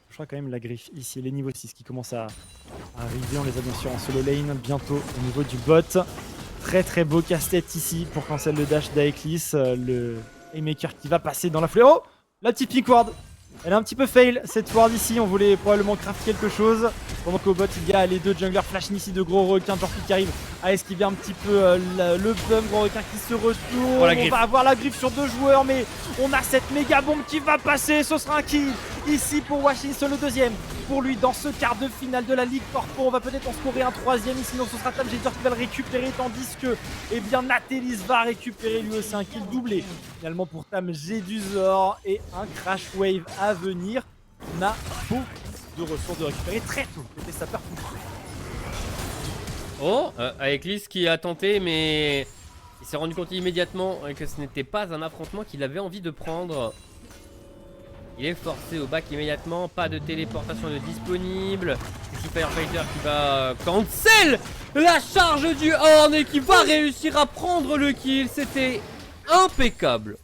Je crois quand même la griffe ici, les niveaux 6 qui commencent à arriver. On les a bien sûr en solo lane bientôt au niveau du bot. Très beau casse-tête ici pour cancel le dash d'Aeklis. Le Haymaker qui va passer dans la foulée. Oh, la petite pink ward. Elle est un petit peu fail cette ward ici, on voulait probablement craft quelque chose. Pendant qu'au bot il y a les deux junglers flash ici de gros requins, Jorpi qui arrive à esquiver un petit peu le bum, gros requin qui se retourne. On va avoir la griffe sur deux joueurs, mais on a cette méga bombe qui va passer, ce sera un kill ici pour Washington, le deuxième pour lui dans ce quart de finale de la Ligue Corpo. On va peut-être en scorer un troisième, sinon ce sera Tam Jedusor qui va le récupérer, tandis que Natalis va récupérer lui aussi un kill doublé finalement pour Tam Jedusor et un crash wave à venir. On a beaucoup de ressources de récupérer très tôt. C'était sa peur.
Oh, Aeklis qui a tenté, mais il s'est rendu compte immédiatement que ce n'était pas un affrontement qu'il avait envie de prendre. Il est forcé au back immédiatement, pas de téléportation de disponible. Sexy Firefighter qui va cancel la charge du Horn et qui va réussir à prendre le kill. C'était impeccable.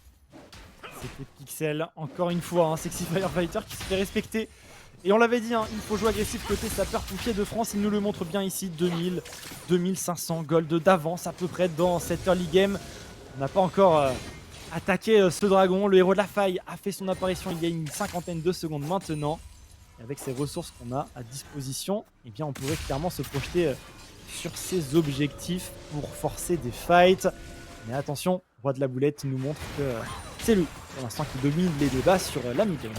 C'était Pixel, encore une fois, Sexy Firefighter qui se fait respecter. Et on l'avait dit, il faut jouer agressif côté sapeur-pompier de France, il nous le montre bien ici, 2000, 2500 gold d'avance à peu près dans cette early game. On n'a pas encore attaqué ce dragon, le héros de la faille a fait son apparition il y a une cinquantaine de secondes maintenant. Et avec ces ressources qu'on a à disposition, eh bien on pourrait clairement se projeter sur ses objectifs pour forcer des fights. Mais attention, Roi de la Boulette nous montre que c'est lui, pour l'instant, qui domine les débats sur la mid-game.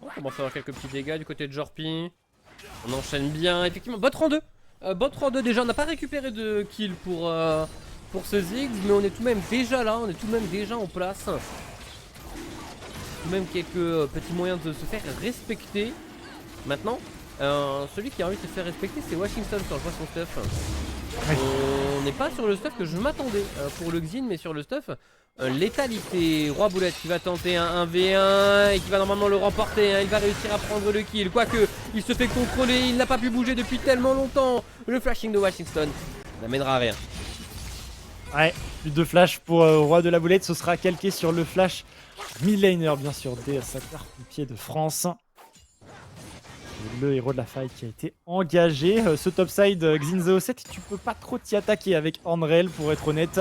On commence à avoir quelques petits dégâts du côté de Jorpi. On enchaîne bien, effectivement. Bot rang 2. Bot rang 2 déjà, on n'a pas récupéré de kill pour ce Ziggs, mais on est tout de même déjà là, on est tout de même déjà en place. Tout de même quelques petits moyens de se faire respecter. Maintenant, celui qui a envie de se faire respecter, c'est Washington quand je vois son stuff.
Oui.
On n'est pas sur le stuff que je m'attendais pour le Xin, mais sur le stuff létalité. Roi Boulette qui va tenter un 1v1 et qui va normalement le remporter. Il va réussir à prendre le kill. Quoique, il se fait contrôler. Il n'a pas pu bouger depuis tellement longtemps. Le flashing de Washington n'amènera à rien.
Ouais, plus de flash pour Roi de la Boulette. Ce sera calqué sur le flash mid-laner, bien sûr, des sapeurs-pompiers de France. Le héros de la faille qui a été engagé. Ce topside Xin 07, tu peux pas trop t'y attaquer avec Hornrail pour être honnête.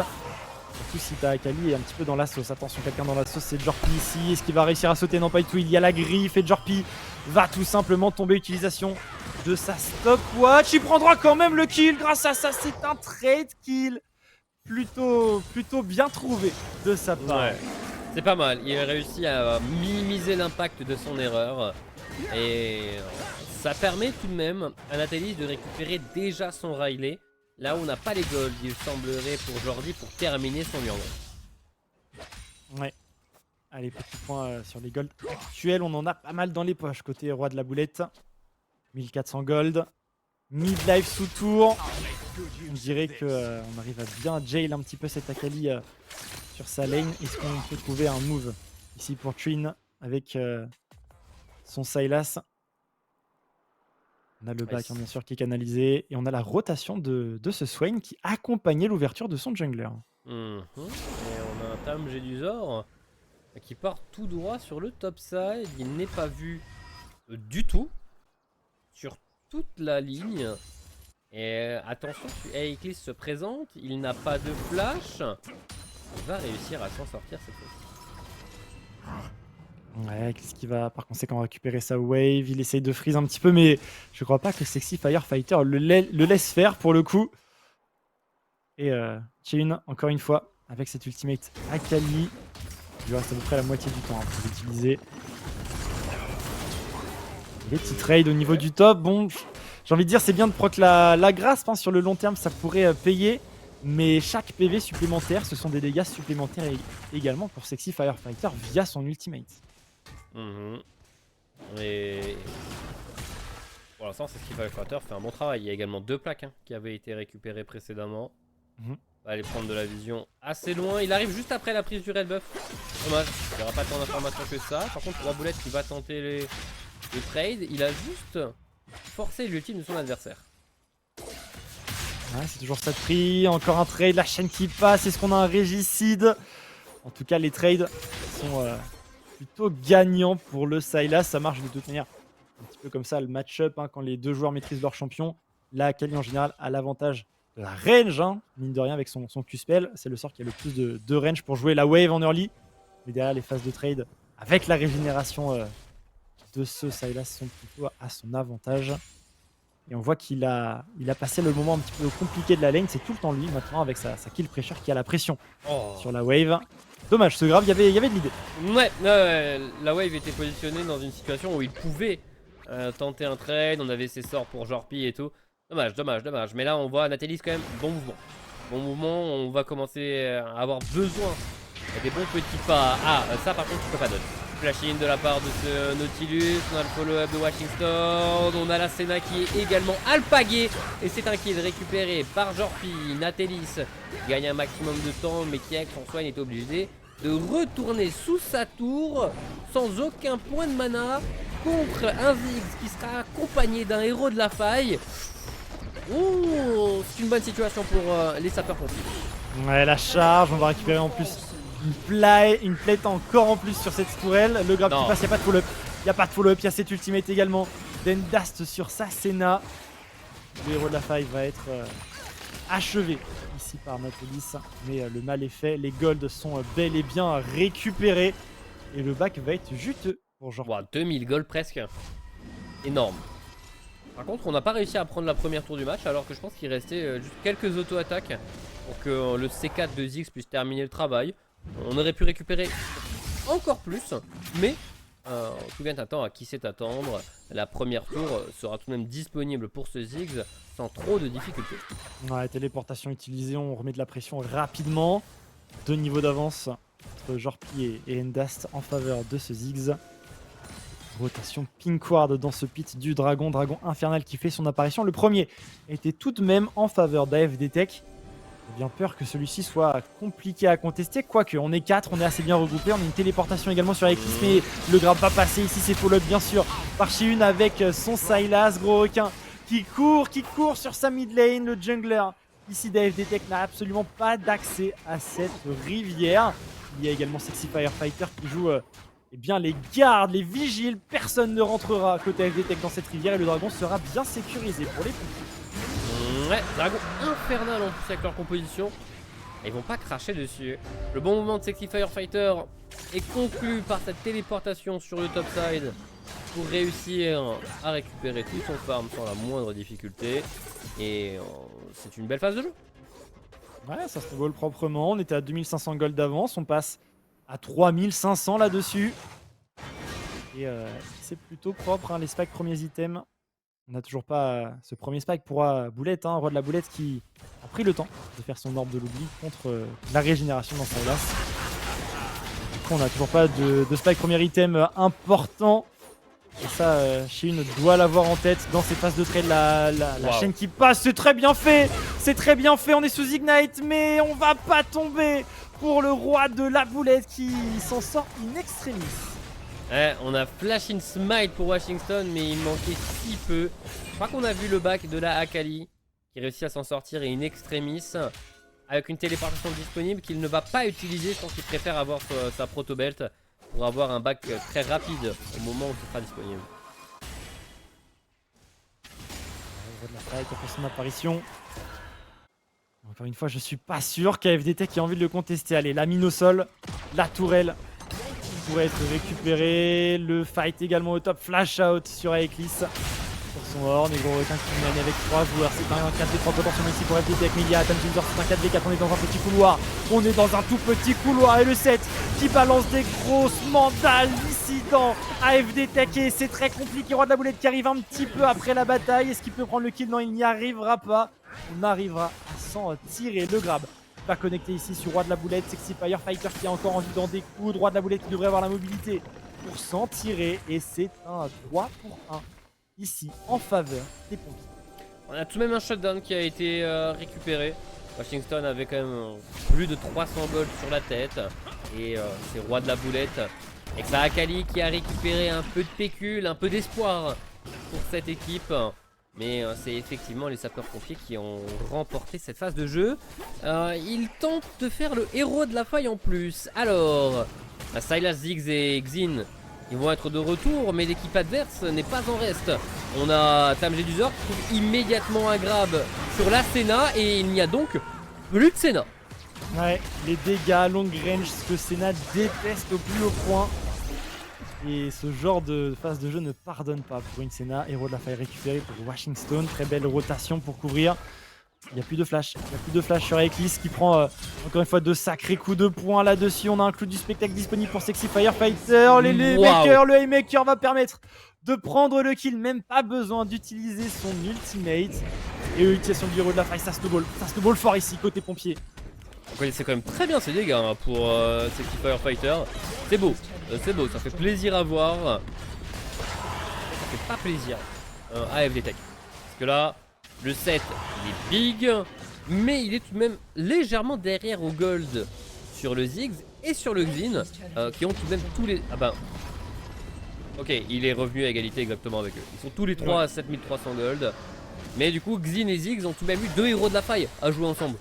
Surtout si ta Akali est un petit peu dans la sauce. Attention, quelqu'un dans la sauce, c'est Jorpi ici. Est-ce qu'il va réussir à sauter? Non, pas du tout. Il y a la griffe et Jorpi va tout simplement tomber. Utilisation de sa stopwatch. Il prendra quand même le kill. Grâce à ça, c'est un trade kill. Plutôt bien trouvé de sa part.
Ouais, c'est pas mal. Il a réussi à minimiser l'impact de son erreur. Et ça permet tout de même à Nathalie de récupérer déjà son Riley. Là où on n'a pas les golds, il semblerait pour Jordi pour terminer son Yordle.
Ouais. Allez, petit point sur les golds actuels. On en a pas mal dans les poches côté Roi de la Boulette. 1400 gold. Mid-life sous tour. On dirait qu'on arrive à bien jail un petit peu cette Akali sur sa lane. Est-ce qu'on peut trouver un move ici pour Trin avec son Sylas? On a le back bien sûr qui est canalisé. Et on a la rotation de ce Swain qui accompagnait l'ouverture de son jungler.
Et on a un Tam Gédusor qui part tout droit sur le top side. Il n'est pas vu du tout sur toute la ligne. Et attention, Eclipse se présente. Il n'a pas de flash. Il va réussir à s'en sortir cette fois-ci.
Ouais, qu'est-ce qu'il va par conséquent récupérer sa wave? Il essaye de freeze un petit peu, mais je crois pas que Sexy Firefighter le laisse faire pour le coup. Et Chin, encore une fois, avec cette ultimate Akali, il lui reste à peu près la moitié du temps pour l'utiliser. Les petits trades au niveau du top, bon, j'ai envie de dire c'est bien de proc la grasp, sur le long terme ça pourrait payer. Mais chaque PV supplémentaire, ce sont des dégâts supplémentaires également pour Sexy Firefighter via son ultimate.
Et pour l'instant, Sexy Firefighter fait un bon travail. Il y a également 2 plaques qui avaient été récupérées précédemment. Il va aller prendre de la vision assez loin. Il arrive juste après la prise du red buff. Dommage, il n'y aura pas tant d'informations que ça. Par contre, la boulette qui va tenter le trade, il a juste forcé l'ultime de son adversaire.
Ouais, c'est toujours ça de prix. Encore un trade, la chaîne qui passe. Est-ce qu'on a un régicide? En tout cas, les trades sont plutôt gagnants pour le Sylas. Ça marche de toute manière un petit peu comme ça, le match-up, quand les deux joueurs maîtrisent leur champion. La Akali en général a l'avantage de la range, mine de rien, avec son Q-spell. C'est le sort qui a le plus de range pour jouer la wave en early. Mais derrière, les phases de trade, avec la régénération de ce Sylas, sont plutôt à son avantage. Et on voit qu'il a passé le moment un petit peu compliqué de la lane. C'est tout le temps lui maintenant avec sa kill pressure qui a la pression sur la wave. Dommage, ce grave, il y avait de l'idée.
Ouais, la wave était positionnée dans une situation où il pouvait tenter un trade. On avait ses sorts pour Jorpi et tout. Dommage. Mais là, on voit Nathalie quand même bon mouvement. Bon mouvement, on va commencer à avoir besoin des bons petits pas. Ah, ça par contre, tu peux pas donner. Flashing de la part de ce Nautilus, on a le follow-up de Washington, on a la Senna qui est également alpaguée et c'est un kill récupéré par Jorpi. Nathalis gagne un maximum de temps mais qui avec son soin est obligé de retourner sous sa tour sans aucun point de mana contre un Ziggs qui sera accompagné d'un héros de la faille. Oh, c'est une bonne situation pour les sapeurs-pompiers.
Ouais, la charge, on va récupérer en plus une plate encore en plus sur cette tourelle. Le grab qui
Non.
passe, il n'y a pas de follow-up. Il n'y a pas de follow-up, il y a cette ultimate également. Dendast sur sa Senna. Le héros de la faille va être achevé ici par Natolis. Mais le mal est fait, les golds sont bel et bien récupérés. Et le back va être juteux pour genre.
Wow, 2000 gold presque. Énorme. Par contre, on n'a pas réussi à prendre la première tour du match, alors que je pense qu'il restait juste quelques auto-attaques pour que le C4 de Ziggs puisse terminer le travail. On aurait pu récupérer encore plus, mais tout vient à temps à qui sait attendre. La première tour sera tout de même disponible pour ce Ziggs sans trop de difficultés.
Ouais, téléportation utilisée, on remet de la pression rapidement. 2 niveaux d'avance entre Jorpi et Endast en faveur de ce Ziggs. Rotation Pinkward dans ce pit du dragon infernal qui fait son apparition. Le premier était tout de même en faveur d'AFD Tech. J'ai bien peur que celui-ci soit compliqué à contester, quoique on est 4, on est assez bien regroupés, on a une téléportation également sur Eclipse, mais le grab va passer ici, c'est follow-up bien sûr par Shiun avec son Sylas, gros requin qui court sur sa mid lane, le jungler ici d'AFD Tech n'a absolument pas d'accès à cette rivière. Il y a également Sexy Firefighter qui joue eh bien les gardes, les vigiles, personne ne rentrera côté AFD Tech dans cette rivière et le dragon sera bien sécurisé pour les pompiers.
Ouais, dragon infernal en plus avec leur composition. Et ils vont pas cracher dessus. Le bon moment de Sexy Firefighter est conclu par cette téléportation sur le top side pour réussir à récupérer tout son farm sans la moindre difficulté. Et c'est une belle phase de jeu.
Ouais, ça se goal proprement. On était à 2500 gold d'avance. On passe à 3500 là-dessus. Et c'est plutôt propre, hein, les spikes premiers items. On n'a toujours pas ce premier spike pour Boulette, hein, roi de la Boulette qui a pris le temps de faire son orbe de l'oubli contre la régénération dans Sylas. Du coup, on n'a toujours pas de spike premier item important. Et ça, Shiun doit l'avoir en tête dans ces phases de trade. La chaîne qui passe, c'est très bien fait. C'est très bien fait, on est sous Ignite, mais on va pas tomber pour le roi de la Boulette qui s'en sort in extremis.
Ouais, on a Flash in Smite pour Washington, mais il manquait si peu. Je crois qu'on a vu le back de la Akali qui réussit à s'en sortir et in extremis avec une téléportation disponible qu'il ne va pas utiliser. Je pense qu'il préfère avoir sa proto-belt pour avoir un back très rapide au moment où ce sera disponible.
Le roi de la faille qui a fait son apparition. Encore une fois, je suis pas sûr qu'AFD Tech ait envie de le contester. Allez, la mine au sol, la tourelle pourrait être récupéré. Le fight également au top. Flash out sur Aeklis. Sur son horn. Et gros requin qui mène avec 3 joueurs. C'est un 4v3 potentiellement ici pour FD Tech. Mais il y a Adam Ginger, c'est un 4v4. On est dans un petit couloir. On est dans un tout petit couloir. Et le 7 qui balance des grosses mandales ici dans AFD Tech. Et c'est très compliqué. Roi de la Boulette qui arrive un petit peu après la bataille. Est-ce qu'il peut prendre le kill? Non, il n'y arrivera pas. On arrivera à s'en tirer. Le grab pas connecté ici sur Roi de la Boulette. Sexy Firefighter qui a encore envie d'en découdre. Roi de la Boulette qui devrait avoir la mobilité pour s'en tirer. Et c'est un 3 pour 1 ici en faveur des pompiers.
On a tout de même un shutdown qui a été récupéré. Washington avait quand même plus de 300 gold sur la tête. Et c'est Roi de la Boulette. Et ça Akali qui a récupéré un peu de pécule, un peu d'espoir pour cette équipe. Mais c'est effectivement les sapeurs-pompiers qui ont remporté cette phase de jeu. Ils tentent de faire le héros de la faille en plus. Alors, Sylas, Ziggs et Xin, ils vont être de retour, mais l'équipe adverse n'est pas en reste. On a Tamjeduzor qui trouve immédiatement un grab sur la Senna et il n'y a donc plus de Senna.
Ouais, les dégâts long range, ce que Senna déteste au plus haut point. Et ce genre de phase de jeu ne pardonne pas pour une Senna. Héros de la faille récupéré pour Washington. Très belle rotation pour couvrir. Il n'y a plus de flash. Il n'y a plus de flash sur Eclipse qui prend encore une fois de sacrés coups de poing là-dessus. On a un clou du spectacle disponible pour Sexy Firefighter. Le Haymaker va permettre de prendre le kill. Même pas besoin d'utiliser son ultimate. Et l'utilisation du héros de la faille, ça snowball fort ici côté pompier.
On connaissait quand même très bien ces dégâts hein, pour Sexy Firefighter. C'est beau, ça fait plaisir à voir. Ça fait pas plaisir à AFD Tech. Parce que là, le 7 il est big, mais il est tout de même légèrement derrière au gold sur le Ziggs et sur le Xin, qui ont tout de même tous les... Ah ben... Ok, il est revenu à égalité exactement avec eux. Ils sont tous les 3 à 7300 gold. Mais du coup, Xin et Ziggs ont tout de même eu 2 héros de la faille à jouer ensemble.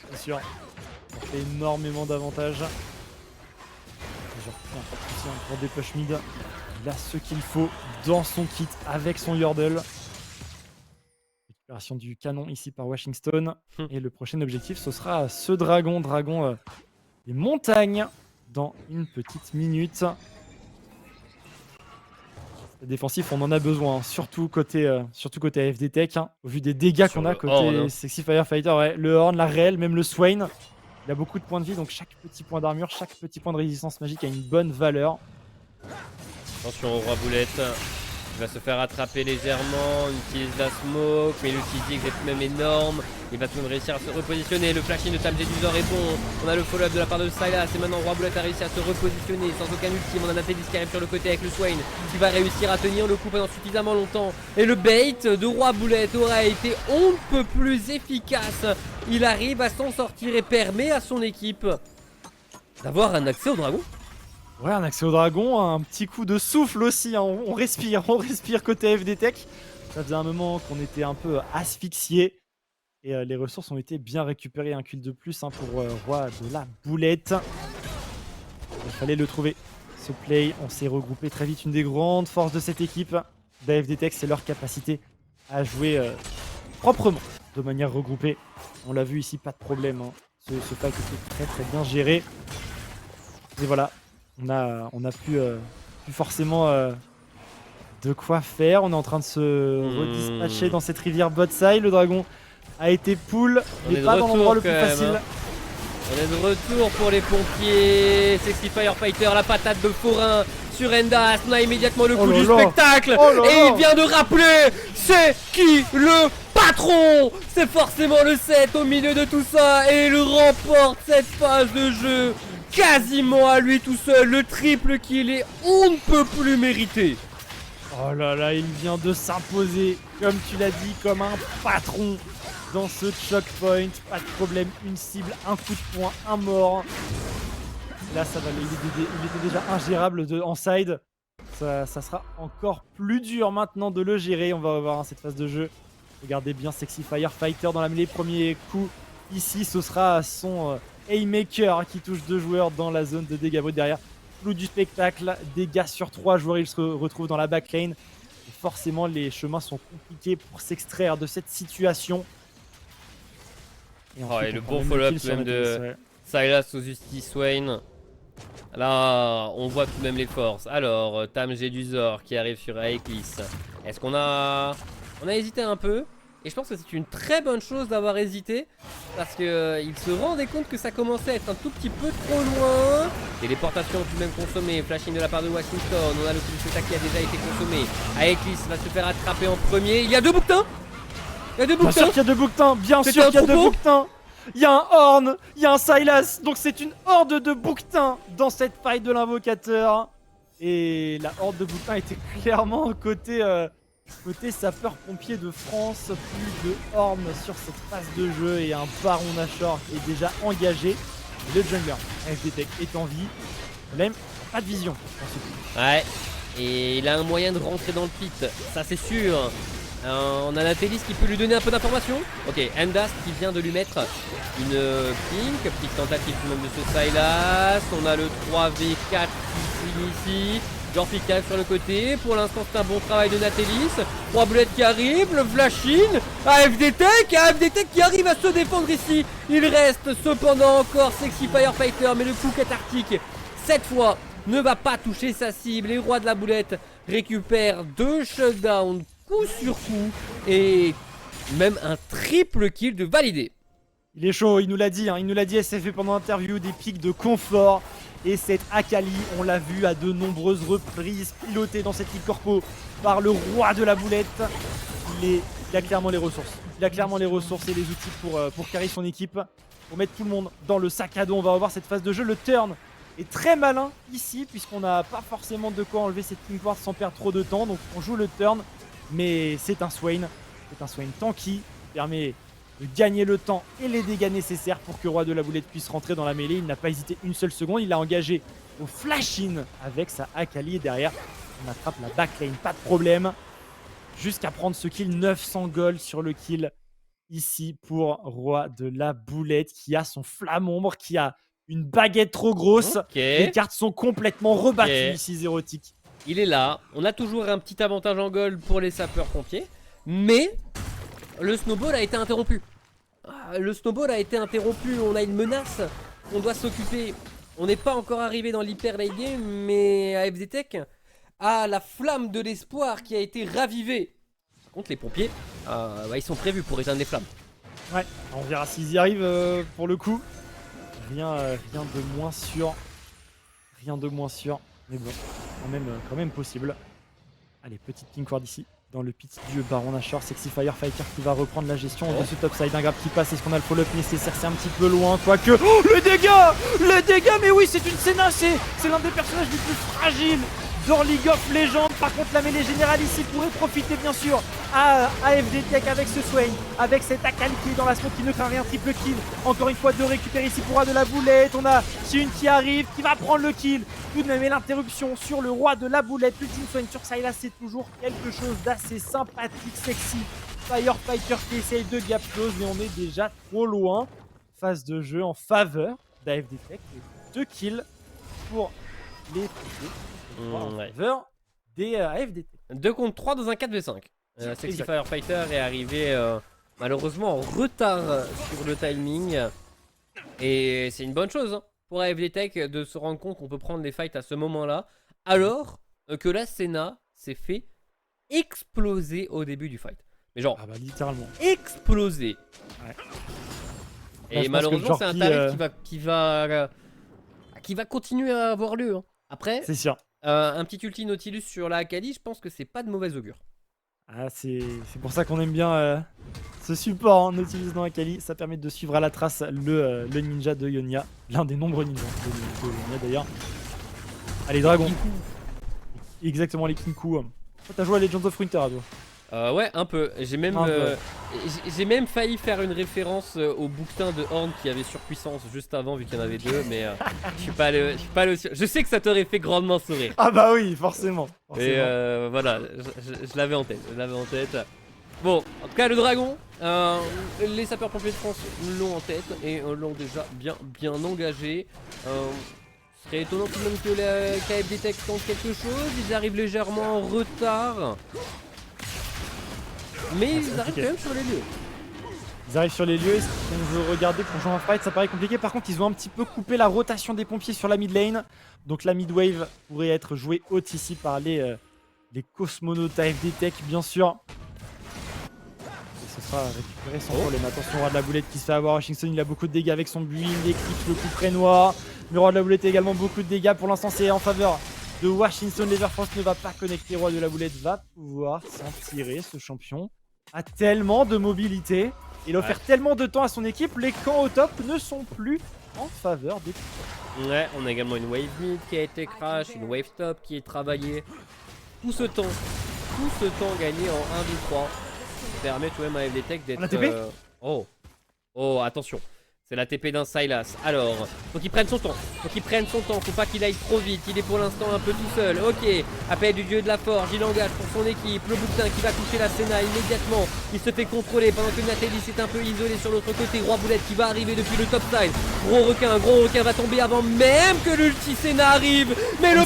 Bien sûr. fait énormément d'avantages. Genre, pas de souci, pour des push mid. Il a ce qu'il faut dans son kit avec son Yordle. Récupération du canon ici par Washington. Et le prochain objectif, ce sera ce dragon. Dragon des montagnes dans une petite minute. Le défensif, on en a besoin, hein. Surtout côté AFD Tech, hein. Au vu des dégâts qu'on a côté
Horn, hein.
Sexy Firefighter. Ouais. Le Horn, la Réelle, même le Swain. Il a beaucoup de points de vie, donc chaque petit point d'armure, chaque petit point de résistance magique a une bonne valeur.
Attention au roi boulette. Il va se faire attraper légèrement, il utilise la smoke, mais le Kha'Zix est tout de même énorme. Il va tout de même réussir à se repositionner. Le flashing de Tam Jedusor est bon. On a le follow-up de la part de Sylas. Et maintenant Roi Boulette a réussi à se repositionner sans aucun ultime. On a Natalis qui arrive sur le côté avec le Swain qui va réussir à tenir le coup pendant suffisamment longtemps. Et le bait de Roi Boulette aura été on ne peut plus efficace. Il arrive à s'en sortir et permet à son équipe d'avoir un accès au dragon.
Ouais, un accès au dragon, un petit coup de souffle aussi, hein. On respire côté AFD Tech. Ça faisait un moment qu'on était un peu asphyxié. Et les ressources ont été bien récupérées. Un kill de plus, hein, pour Roi de la Boulette. Il fallait le trouver. Ce play, on s'est regroupé très vite. Une des grandes forces de cette équipe d'AFD Tech, c'est leur capacité à jouer proprement, de manière regroupée. On l'a vu ici, pas de problème, hein. Ce fight était très bien géré. Et voilà. On a plus forcément de quoi faire. On est en train de se redispatcher dans cette rivière botside. Le dragon a été pull. Il n'est pas dans l'endroit le plus facile.
On est de retour pour les pompiers. Sexy Firefighter, la patate de forain sur Endas. On a immédiatement le coup du spectacle. Et il vient de rappeler, c'est qui le patron? C'est forcément le 7 au milieu de tout ça. Et il remporte cette phase de jeu quasiment à lui tout seul. Le triple kill est on ne peut plus mérité.
Oh là là, il vient de s'imposer, comme tu l'as dit, comme un patron dans ce choke point. Pas de problème, une cible, un coup de poing, un mort. Là, ça va, il était déjà ingérable en side. Ça sera encore plus dur maintenant de le gérer. On va revoir, hein, cette phase de jeu. Regardez bien Sexy Firefighter dans la mêlée. Premier coup ici, ce sera son Haymaker qui touche 2 joueurs dans la zone de dégâts bruts derrière. Flou du spectacle, dégâts sur 3 joueurs, il se retrouve dans la backlane. Et forcément, les chemins sont compliqués pour s'extraire de cette situation.
Et le bon follow-up même de Sylas au Justice Swain. Là, on voit tout de même les forces. Alors, Tam Jedusor qui arrive sur Aeklis. Est-ce qu'on a... On a hésité un peu. Et je pense que c'est une très bonne chose d'avoir hésité. Parce qu'il se rendait compte que ça commençait à être un tout petit peu trop loin. Téléportation tout de même consommée. Flashing de la part de Washington. On a le coup de spectacle qui a déjà été consommé. Aeklis va se faire attraper en premier. Il y a 2 bouquetins. Il y a 2 bouquetins.
Bien sûr qu'il y a 2 bouquetins. Bien sûr qu'il y a 2 bouquetins. Il y a un Horn, il y a un Sylas. Donc c'est une horde de bouquetins dans cette fight de l'invocateur. Et la horde de bouquetins était clairement côté sapeur-pompier de France. Plus de Horn sur cette phase de jeu et un Baron Nashor qui est déjà engagé. Le jungler AFD Tech est en vie. Lem, pas de vision.
Ouais, et il a un moyen de rentrer dans le pit, ça c'est sûr. On a Natalis qui peut lui donner un peu d'informations. Ok, Endas qui vient de lui mettre une pink, petite tentative tout de même de ce Sylas. On a le 3v4 qui s'initie. Jorfi qui arrive sur le côté. Pour l'instant, c'est un bon travail de Natalis. 3 boulettes qui arrivent, le flash-in. AFD Tech qui arrive à se défendre ici. Il reste cependant encore Sexy Firefighter, mais le coup cathartique, cette fois, ne va pas toucher sa cible. Les rois de la boulette récupèrent 2 shutdowns coup sur coup et même un triple kill de validé.
Il est chaud, il nous l'a dit, hein, SFV pendant l'interview, des pics de confort. Et cette Akali, on l'a vu à de nombreuses reprises, pilotée dans cette ligue corpo par le roi de la boulette. Il a clairement les ressources. Il a clairement les ressources et les outils pour carrer son équipe, pour mettre tout le monde dans le sac à dos. On va revoir cette phase de jeu. Le turn est très malin ici, puisqu'on n'a pas forcément de quoi enlever cette King Ward sans perdre trop de temps. Donc on joue le turn. Mais c'est un Swain tanky, qui permet de gagner le temps et les dégâts nécessaires pour que Roi de la Boulette puisse rentrer dans la mêlée. Il n'a pas hésité une seule seconde, il a engagé au flash-in avec sa Akali. Et derrière, on attrape la backlane, pas de problème. Jusqu'à prendre ce kill, 900 gold sur le kill ici pour Roi de la Boulette qui a son flamme ombre, qui a une baguette trop grosse.
Ok.
Les cartes sont complètement rebattues
Ok.
ici, Zérotique.
Il est là. On a toujours un petit avantage en gold pour les sapeurs-pompiers. Mais le snowball a été interrompu. Le snowball a été interrompu. On a une menace. On doit s'occuper. On n'est pas encore arrivé dans l'hyper late game, mais AFZ Tech a la flamme de l'espoir qui a été ravivée. Par contre, les pompiers, ils sont prévus pour éteindre les flammes.
Ouais, on verra s'ils y arrivent pour le coup. Rien de moins sûr. Rien de moins sûr. Mais bon, quand même possible. Allez, petite King Ward ici. Dans le pit du Baron Nashor, Sexy Firefighter qui va reprendre la gestion de ce topside. Un grab qui passe, est-ce qu'on a le follow-up nécessaire? C'est un petit peu loin, quoique. Oh, le dégât! Le dégât, mais oui, c'est une Senna, c'est l'un des personnages les plus fragiles dans League of Legends. Par contre, la mêlée générale ici pourrait profiter, bien sûr, à AFZ Tech avec ce Swain, avec cet Akali qui est dans la smoke qui ne craint rien, triple kill. Encore une fois, de récupérer ici pour Roi de la Boulette. On a Shin qui arrive, qui va prendre le kill. Tout de même, et l'interruption sur le Roi de la Boulette. Ultime Swain sur Sylas, c'est toujours quelque chose d'assez sympathique, sexy. Firefighter qui essaye de gap close, mais on est déjà trop loin. Phase de jeu en faveur d'AFZ Tech. 2 kills pour les pompiers. En
Ouais.
faveur des AFZ Tech.
2 contre 3 dans un 4v5. Sexy
Exact.
Firefighter est arrivé malheureusement en retard sur le timing. Et c'est une bonne chose hein, pour AFZ Tech de se rendre compte qu'on peut prendre les fights à ce moment-là. Alors que la Senna s'est fait exploser au début du fight. Mais genre,
Ah bah littéralement.
exploser.
Ouais.
Et
Là, je pense que
malheureusement,
le
c'est un
Jorki,
tarif qui va continuer à avoir lieu. Hein. Après,
c'est sûr.
un petit ulti Nautilus sur la Akali, je pense que c'est pas de mauvais augure.
Ah, c'est pour ça qu'on aime bien ce support, hein, Nautilus dans Akali. Ça permet de suivre à la trace le ninja de Ionia. L'un des nombreux ninjas de Ionia d'ailleurs. Allez, dragon. Exactement, les Kinku. Toi, t'as joué à Legends of Winter, toi.
Ouais, un peu. J'ai même,
Un peu.
j'ai même failli faire une référence au bouquetin de Horn qui avait surpuissance juste avant, vu qu'il y en avait deux, mais je suis pas allé aussi. Je sais que ça t'aurait fait grandement sourire.
Ah bah oui, forcément.
Et voilà, je l'avais en tête. Bon, en tout cas, le dragon, les sapeurs-pompiers de France l'ont en tête et l'ont déjà bien engagé. Ce serait étonnant tout de même que la KFD Tech tente quelque chose. Ils arrivent légèrement en retard. Mais ils arrivent quand même sur les lieux.
Ils arrivent sur les lieux, si on veut regarder pour jouer un fight, ça paraît compliqué. Par contre, ils ont un petit peu coupé la rotation des pompiers sur la mid lane. Donc la mid wave pourrait être jouée haute ici par les cosmonautes AFD Tech, bien sûr. Et ce sera récupéré sans problème. Attention, Roi de la Boulette qui se fait avoir. Washington, il a beaucoup de dégâts avec son build, il éclipse le coup près noir. Mais Roi de la Boulette a également beaucoup de dégâts. Pour l'instant, c'est en faveur de Washington. L'Everfrost ne va pas connecter. Roi de la Boulette va pouvoir s'en tirer. Ce champion a tellement de mobilité. Il a offert tellement de temps à son équipe. Les camps au top ne sont plus en faveur des Titans.
Ouais, on a également une wave mid qui a été crash, une wave top qui est travaillée. Tout ce temps gagné en 1v3 permet tout de même à AFD Tech d'être...
On a TP
Oh, attention. C'est la TP d'un Sylas. Alors, faut qu'il prenne son temps. Faut pas qu'il aille trop vite. Il est pour l'instant un peu tout seul. Ok, appel du dieu de la forge. Il engage pour son équipe. Le bouquetin qui va toucher la Senna immédiatement. Il se fait contrôler pendant que Nathalie est un peu isolé sur l'autre côté. Roi Boulette qui va arriver depuis le top side. Gros requin va tomber avant même que l'ulti Senna arrive. Mais le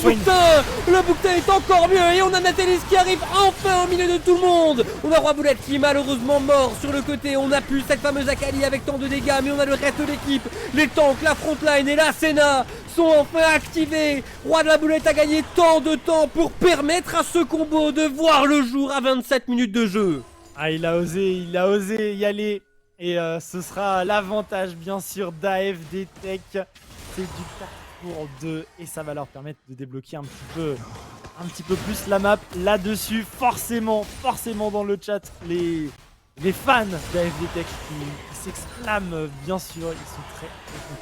bouquetin est encore mieux. Et on a Nathalie qui arrive enfin au milieu de tout le monde. On a Roi Boulette qui est malheureusement mort sur le côté. On a plus cette fameuse Akali avec tant de dégâts. Mais on a le reste de l'équipe, les tanks, la frontline et la Senna sont enfin activés. Roi de la Boulette a gagné tant de temps pour permettre à ce combo de voir le jour à 27 minutes de jeu.
Ah, il a osé y aller. Et ce sera l'avantage, bien sûr, d'AFD Tech. C'est du 4 pour 2. Et ça va leur permettre de débloquer un petit peu plus la map là-dessus. Forcément dans le chat, les fans d'AFD Tech qui s'exclament, bien sûr. Ils sont très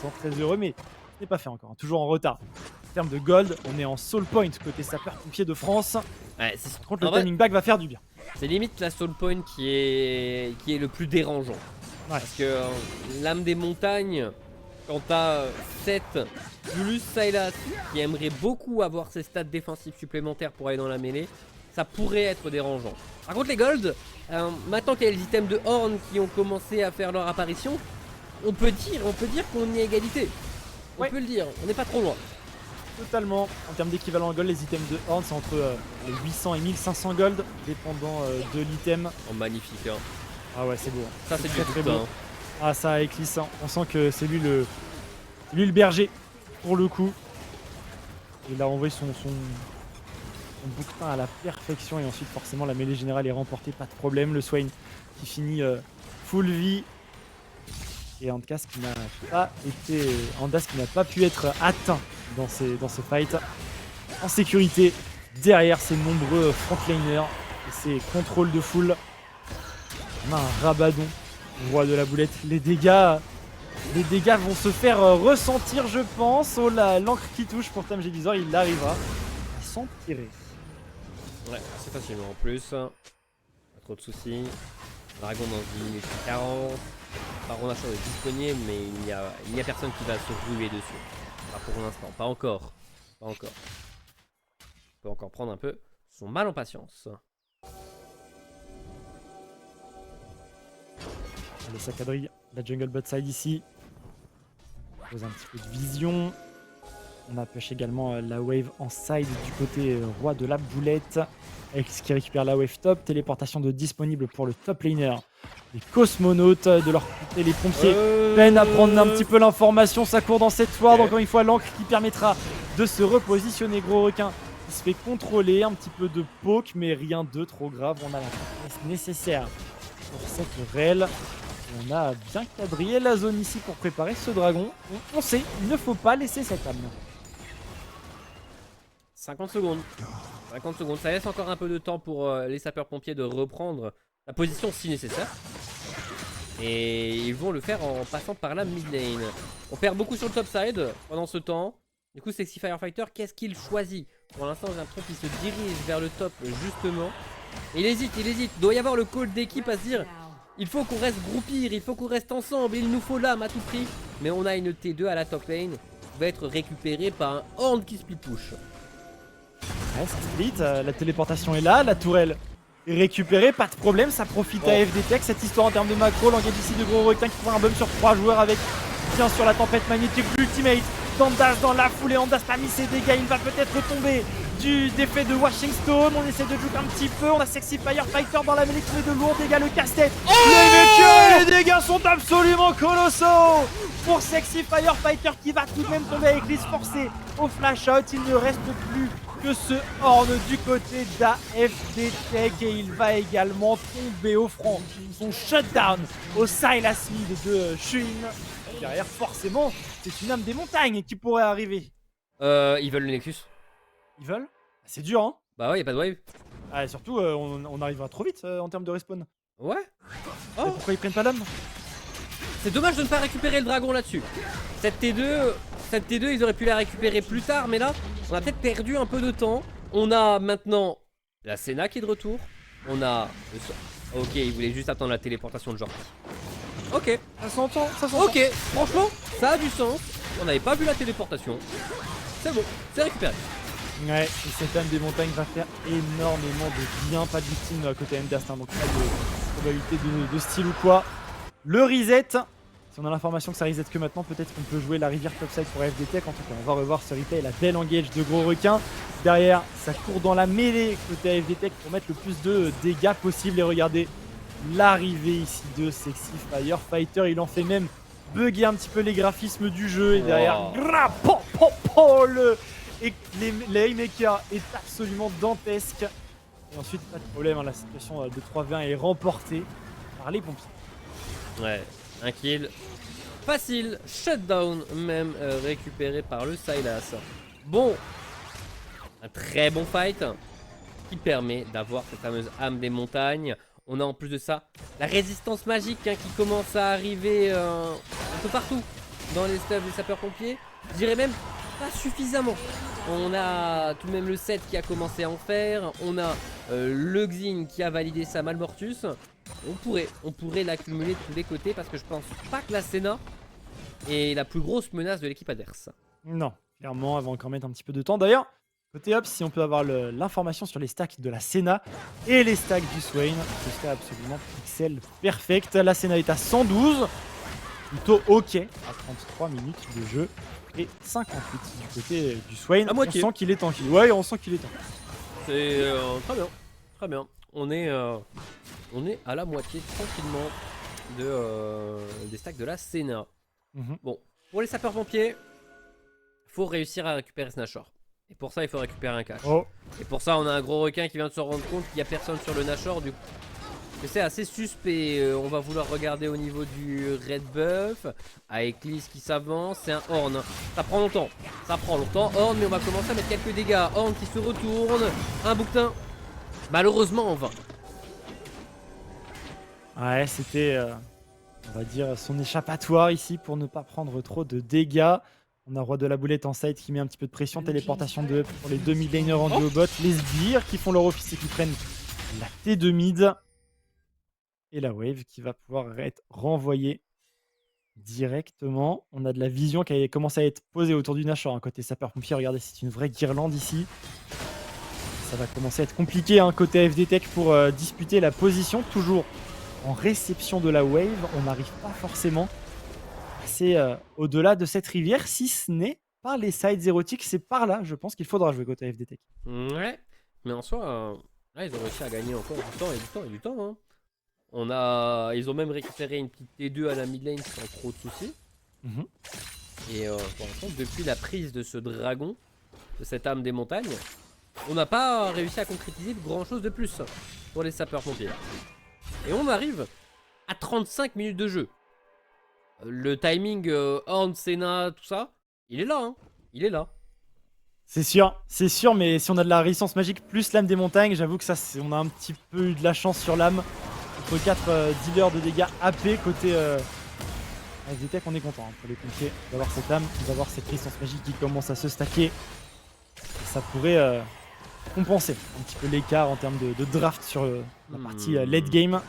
contents, très heureux. Mais ce n'est pas fait encore, hein, toujours en retard. En termes de gold, on est en soul point côté sapeur-pompier de France.
Ouais,
Par contre, le timing back va faire du bien.
C'est limite la soul point qui est le plus dérangeant.
Ouais.
Parce que l'âme des montagnes, quand t'as 7 plus Sylas qui aimerait beaucoup avoir ses stats défensifs supplémentaires pour aller dans la mêlée, ça pourrait être dérangeant. Par contre les Gold, maintenant qu'il y a les items de Horn qui ont commencé à faire leur apparition, on peut dire qu'on est à égalité. On
Ouais.
peut le dire, on n'est pas trop loin.
Totalement. En termes d'équivalent gold, les items de Horn, c'est entre les 800 et 1500 gold, dépendant de l'item.
Oh, magnifique, hein.
Ah ouais, c'est beau.
Ça c'est
très,
du
très
putain,
beau.
hein.
Ah, ça Eclipse, hein. On sent que c'est lui le berger, pour le coup. Il a envoyé son bouquetin à la perfection et ensuite forcément la mêlée générale est remportée, pas de problème. Le Swain qui finit full vie. Et Andas qui n'a pas pu être atteint dans ce fight. En sécurité, derrière ses nombreux frontliners et ses contrôles de foule. On a un Rabadon, roi de la boulette. Les dégâts vont se faire ressentir, je pense. Oh là, l'encre qui touche pour Tamgévisor, il arrivera à s'en tirer.
Ouais, c'est facilement en plus. Pas trop de soucis. Dragon dans 10 minutes 40. Baronachon est disponible, mais il n'y a personne qui va se ruer dessus. Pas pour l'instant, pas encore. Pas encore. Il peut encore prendre un peu son mal en patience.
Le saccadrille, la jungle bot side ici. On pose un petit peu de vision. On a push également la wave en side du côté roi de la boulette. X qui récupère la wave top. Téléportation de disponible pour le top laner. Les cosmonautes de leur côté, les pompiers peinent à prendre un petit peu l'information. Ça court dans cette ward. Encore une fois, l'encre qui permettra de se repositionner. Gros requin qui se fait contrôler. Un petit peu de poke, mais rien de trop grave. On a la fitness nécessaire pour cette rel. On a bien quadrillé la zone ici pour préparer ce dragon. On sait, il ne faut pas laisser cette âme.
50 secondes. 50 secondes. Ça laisse encore un peu de temps pour les sapeurs-pompiers de reprendre la position si nécessaire. Et ils vont le faire en passant par la mid lane. On perd beaucoup sur le top side pendant ce temps. Du coup, Sexy Firefighter, qu'est-ce qu'il choisit? Pour l'instant, j'ai l'impression qu'il se dirige vers le top justement. Et il hésite. Il doit y avoir le call d'équipe à se dire il faut qu'on reste groupir, il faut qu'on reste ensemble, il nous faut l'âme à tout prix. Mais on a une T2 à la top lane qui va être récupérée par un Horn qui split push.
Ouais, ça split, la téléportation est là, la tourelle est récupérée, pas de problème, ça profite à FD Tech. Cette histoire en termes de macro, l'engage ici de gros requin qui prend un bump sur 3 joueurs avec bien sûr la tempête magnétique, l'ultimate d'Andas dans la foulée. Andas a mis ses dégâts, il va peut-être tomber d'effet de Washing Stone. On essaie de juke un petit peu, on a Sexy Firefighter dans la mêlée qui met de lourds dégâts, le casse-tête. Les dégâts sont absolument colossaux pour Sexy Firefighter qui va tout de même tomber avec les forcés au flash out. Il ne reste plus que ce Horn du côté d'AFD Tech et il va également tomber au front. Son shutdown au Silas Mid de Shuin. Derrière, forcément, c'est une âme des montagnes qui pourrait arriver.
Ils veulent le Nexus.
Ils veulent? C'est dur, hein?
Bah ouais, y a pas de wave.
Ah, et surtout, on arrivera trop vite en termes de respawn.
Ouais.
Et pourquoi ils prennent pas l'âme?
C'est dommage de ne pas récupérer le dragon là-dessus. Cette T2, ils auraient pu la récupérer plus tard, mais là, on a peut-être perdu un peu de temps. On a maintenant la Senna qui est de retour. On a le sort. Ok, il voulait juste attendre la téléportation de genre. Ok,
Ça s'entend, ça s'entend.
ok, franchement, ça a du sens. On n'avait pas vu la téléportation. C'est bon, c'est récupéré.
Ouais, et cette âme des montagnes va faire énormément de bien. Pas de victime côté Endast, donc pas de probabilité de style ou quoi. Le reset. Si on a l'information que ça reset que maintenant, peut-être qu'on peut jouer la rivière topside pour FD Tech. En tout cas, on va revoir ce replay, la belle engage de gros requin. Derrière, ça court dans la mêlée côté FD Tech pour mettre le plus de dégâts possible. Et regardez l'arrivée ici de Sexy Firefighter. Il en fait même bugger un petit peu les graphismes du jeu. Et derrière, le Haymaker est absolument dantesque. Et ensuite, pas de problème, hein, la situation de 3v1 est remportée par les pompiers.
Ouais, un kill. Facile, shutdown même récupéré par le Silas. Bon, un très bon fight qui permet d'avoir cette fameuse âme des montagnes. On a en plus de ça la résistance magique qui commence à arriver un peu partout dans les stuffs des sapeurs-pompiers. Je dirais même pas suffisamment. On a tout de même le 7 qui a commencé à en faire. On a le Xin qui a validé sa Malmortus. On pourrait l'accumuler de tous les côtés parce que je pense pas que la Senna est la plus grosse menace de l'équipe adverse.
Non, clairement, elle va encore mettre un petit peu de temps. D'ailleurs, Côté up, si on peut avoir l'information sur les stacks de la Senna et les stacks du Swain, ce serait absolument pixel perfect. La Senna est à 112, plutôt ok, à 33 minutes de jeu et 58 du côté du Swain.
À moitié.
On sent qu'il est tranquille. Ouais, on sent qu'il est tranquille.
C'est très bien, très bien. On est à la moitié tranquillement des stacks de la Senna.
Mhm.
Bon, pour les sapeurs-pompiers, faut réussir à récupérer ce Nashor. Et pour ça, il faut récupérer un cache.
Oh,
Et pour ça, on a un gros requin qui vient de se rendre compte qu'il n'y a personne sur le Nashor. Du coup, c'est assez suspect. On va vouloir regarder au niveau du Red Buff. Avec Eclipse qui s'avance. C'est un Horn. Ça prend longtemps. Ça prend longtemps. Horn, mais on va commencer à mettre quelques dégâts. Horn qui se retourne. Un bouquetin. Malheureusement, en vain.
ouais, c'était, on va dire, son échappatoire ici pour ne pas prendre trop de dégâts. On a Roi de la Boulette en side qui met un petit peu de pression. Téléportation de up pour les deux mid laners en duo bot. Les sbires qui font leur office et qui prennent la T2 mid. Et la wave qui va pouvoir être renvoyée directement. On a de la vision qui a commencé à être posée autour du Nashor. Côté sapeur-pompier, regardez, c'est une vraie guirlande ici. Ça va commencer à être compliqué côté FD Tech pour disputer la position. Toujours en réception de la wave. On n'arrive pas forcément c'est au-delà de cette rivière, si ce n'est par les sides érotiques. C'est par là, je pense qu'il faudra jouer côté FD Tech.
Ouais. Mais en soi, là, ils ont réussi à gagner encore du temps et du temps et du temps. Hein. Ils ont même récupéré une petite T2 à la mid lane sans trop de soucis.
Mhm.
Et pour l'instant, depuis la prise de ce dragon, de cette âme des montagnes, on n'a pas réussi à concrétiser grand chose de plus pour les sapeurs-pompiers. Et on arrive à 35 minutes de jeu. Le timing Horn, Senna, tout ça, il est là, hein. Il est là.
C'est sûr, mais si on a de la résistance magique plus l'âme des montagnes, j'avoue que ça, on a un petit peu eu de la chance sur l'âme. Entre 4 dealers de dégâts AP côté FD Tech, on est content pour les pompiers d'avoir cette âme, d'avoir cette résistance magique qui commence à se stacker. Et ça pourrait compenser un petit peu l'écart en termes de draft sur la partie late game.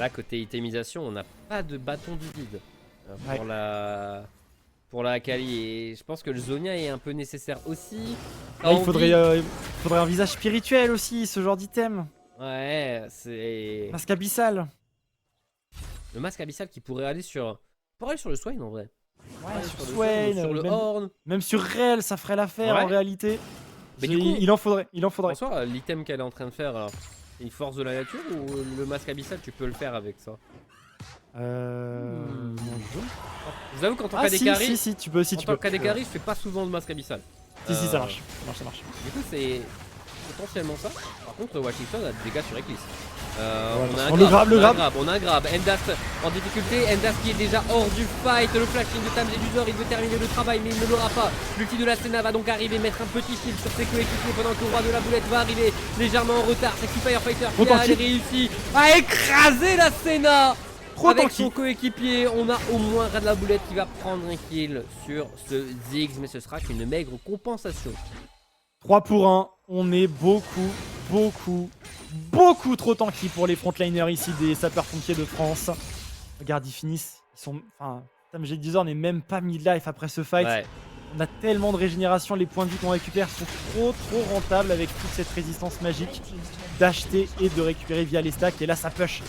Là, côté itemisation, on n'a pas de bâton du vide pour la Akali. Et je pense que le Zonia est un peu nécessaire aussi.
Là, il faudrait un visage spirituel aussi, ce genre d'item.
Ouais, c'est...
Masque abyssal.
Le masque abyssal qui pourrait aller sur... le Swain en vrai.
Ouais, sur
le
Swain,
sur le Horn.
même sur Rel, ça ferait l'affaire en réalité.
Mais du coup,
il en faudrait.
En soi, l'item qu'elle est en train de faire, alors, c'est une force de la nature ou le masque abyssal, tu peux le faire avec ça?
Non,
Je vous avoue qu'en tant qu'Adekari,
si, tu peux aussi.
en tant qu'Adekari, je fais pas souvent de masque abyssal.
Si, ça marche. Ça marche.
Du coup, c'est potentiellement ça. Par contre, Washington a des dégâts sur Eclipse.
On a
un grab. Endast en difficulté. Endast qui est déjà hors du fight. Le flashing de Tamzeduzor, il veut terminer le travail, mais il ne l'aura pas. L'ulti de la Senna va donc arriver, mettre un petit shield sur ses coéquipiers pendant que le Roi de la Boulette va arriver légèrement en retard. C'est Firefighter qui a réussi à écraser la Senna. Avec son coéquipier, on a au moins Roi de la Boulette qui va prendre un kill sur ce Ziggs, mais ce sera qu'une maigre compensation.
3 pour 1, on est beaucoup trop tanky pour les frontliners ici des sapeurs-pompiers de France. Regarde, ils finissent, Tamzeduzor n'est même pas mid-life après ce fight.
Ouais.
On a tellement de régénération, les points de vie qu'on récupère sont trop rentables avec toute cette résistance magique d'acheter et de récupérer via les stacks. Et là ça push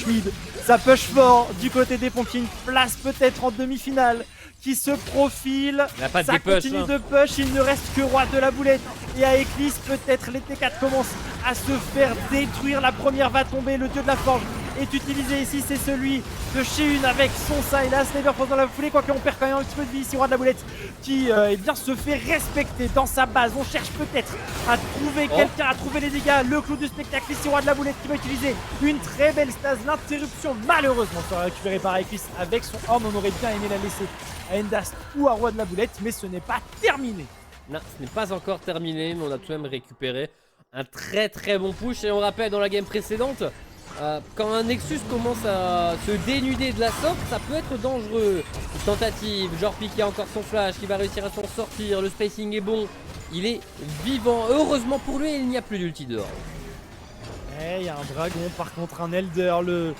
mid, ça push fort du côté des pompiers, une place peut-être en demi-finale qui se profile. Ça continue de push, il ne reste que Roi de la Boulette et à Eclipse peut-être les T4 commencent à se faire détruire. La première va tomber, le dieu de la forge est utilisé ici, c'est celui de Sheun avec son Sylas. Sniper pose dans la foulée, quoique on perd quand même un petit peu de vie ici. Roi de la Boulette qui se fait respecter dans sa base. On cherche peut-être à trouver quelqu'un, à trouver les dégâts. Le clou du spectacle ici, Roi de la Boulette qui va utiliser une très belle stase. L'interruption malheureusement sera récupérée par Eclipse avec son Horn. On aurait bien aimé la laisser à Endast ou à Roi de la Boulette, mais ce n'est pas terminé.
Non, ce n'est pas encore terminé, mais on a tout de même récupéré un très bon push. Et on rappelle dans la game précédente, quand un Nexus commence à se dénuder de la sorte, ça peut être dangereux. Une tentative, Jorpi qui a encore son flash, qui va réussir à s'en sortir. Le spacing est bon, il est vivant. Heureusement pour lui, il n'y a plus d'ulti dehors.
Il y a un dragon, par contre un Elder, le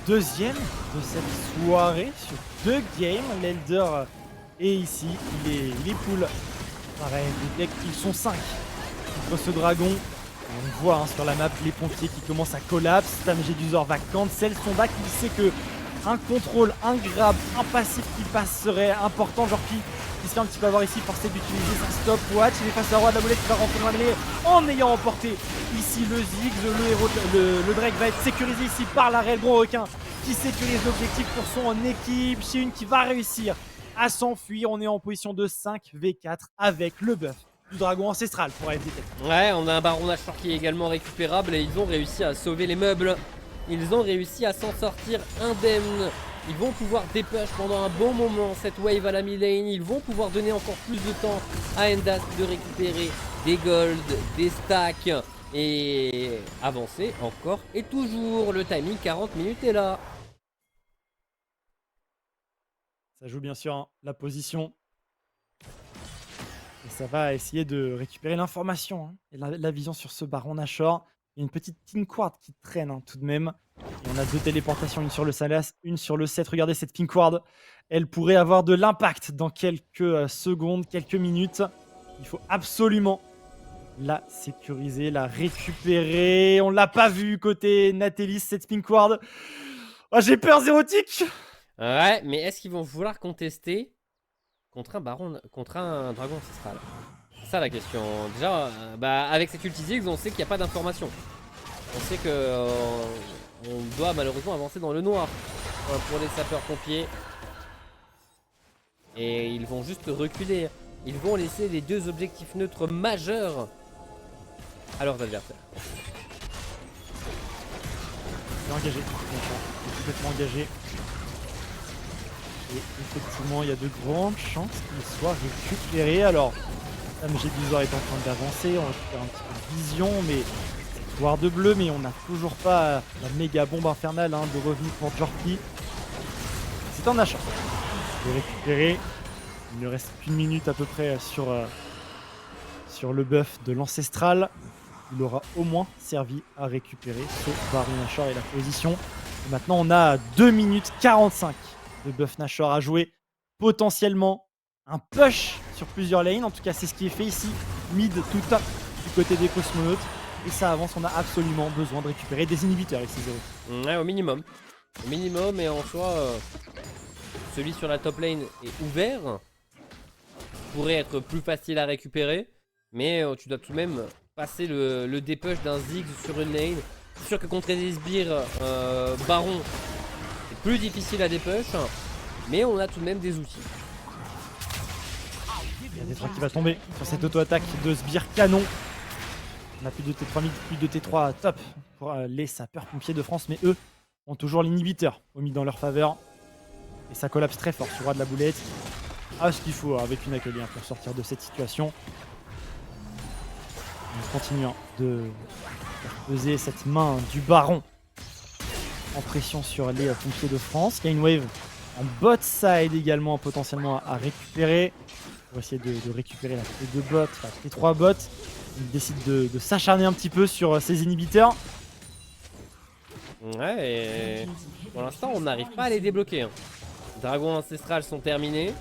deuxième de cette soirée sur 2 games. L'Elder est ici, il est full Pareil, les decks, ils sont 5 contre ce dragon. Et on voit sur la map les pompiers qui commencent à collapse. Tam Jedusor va cancel son back. Il sait que un contrôle, un grab, un passif qui passe serait important. Genre qui se fait un petit peu avoir ici, forcé d'utiliser sa stopwatch. Il est face à Roi de la Boulette qui va rentrer dans la mêlée en ayant emporté ici le Ziggs. Le héros, le Drake va être sécurisé ici par l'arrêt. Le gros requin qui sécurise l'objectif pour son équipe. Shiyun qui va réussir à s'enfuir. On est en position de 5v4 avec le buff du dragon ancestral pour AFDTech.
Ouais, on a un Baron Nashor qui est également récupérable et ils ont réussi à sauver les meubles. Ils ont réussi à s'en sortir indemnes. Ils vont pouvoir dépush pendant un bon moment cette wave à la mid-lane. Ils vont pouvoir donner encore plus de temps à Endas de récupérer des golds, des stacks et avancer encore et toujours. Le timing 40 minutes est là.
Ça joue bien sûr la position. Et ça va essayer de récupérer l'information et la vision sur ce Baron Nashor. Il y a une petite Pink Ward qui traîne tout de même. Et on a 2 téléportations, une sur le Salas, une sur le 7. Regardez cette Pink Ward. Elle pourrait avoir de l'impact dans quelques secondes, quelques minutes. Il faut absolument la sécuriser, la récupérer. On l'a pas vu côté Natelis, cette Pink Ward. Oh, j'ai peur, Zérotique.
Ouais, mais est-ce qu'ils vont vouloir contester contre un baron, contre un dragon ancestral? C'est ça la question. Déjà, avec cette ulti Ziggs, on sait qu'il n'y a pas d'information. On sait que on doit malheureusement avancer dans le noir pour les sapeurs-pompiers. Et ils vont juste reculer. Ils vont laisser les 2 objectifs neutres majeurs à leurs adversaires.
Il est engagé. Il est complètement engagé. Et effectivement, il y a de grandes chances qu'il soit récupéré. Alors, Tam Jedusor est en train d'avancer. On va faire un petit peu de vision, mais voire de bleu, mais on n'a toujours pas la méga bombe infernale de revenu pour Jorki. C'est un achat. Il est récupéré. Il ne reste qu'une minute à peu près sur le buff de l'ancestral. Il aura au moins servi à récupérer ce Baron Nashor et la position. Et maintenant, on a 2 minutes 45 de buff Nashor à jouer. Potentiellement un push sur plusieurs lanes. En tout cas, c'est ce qui est fait ici. Mid tout top du côté des cosmonautes. Et ça avance, on a absolument besoin de récupérer des inhibiteurs ici, Zéro.
Ouais, au minimum. Au minimum, et en soi, celui sur la top lane est ouvert. Pourrait être plus facile à récupérer. Mais tu dois tout de même passer le dépush d'un Ziggs sur une lane. C'est sûr que contre les sbires, Baron, c'est plus difficile à dépush. Mais on a tout de même des outils.
Il y a des trucs qui va tomber sur cette auto-attaque de sbire canon. On a plus de T3 mid, plus de T3 top pour les sapeurs-pompiers de France, mais eux ont toujours l'inhibiteur mis dans leur faveur. Et ça collapse très fort sur Roi de la Boulette. Ah, ce qu'il faut avec une accueil pour sortir de cette situation. On continue de faire peser cette main du baron en pression sur les pompiers de France. Il y a une wave en bot side également potentiellement à récupérer. On va essayer de récupérer la T2 bot, la T3 bot. Il décide de s'acharner un petit peu sur ses inhibiteurs.
Ouais, et pour l'instant, on n'arrive pas à les débloquer. Les dragons ancestrales sont terminés.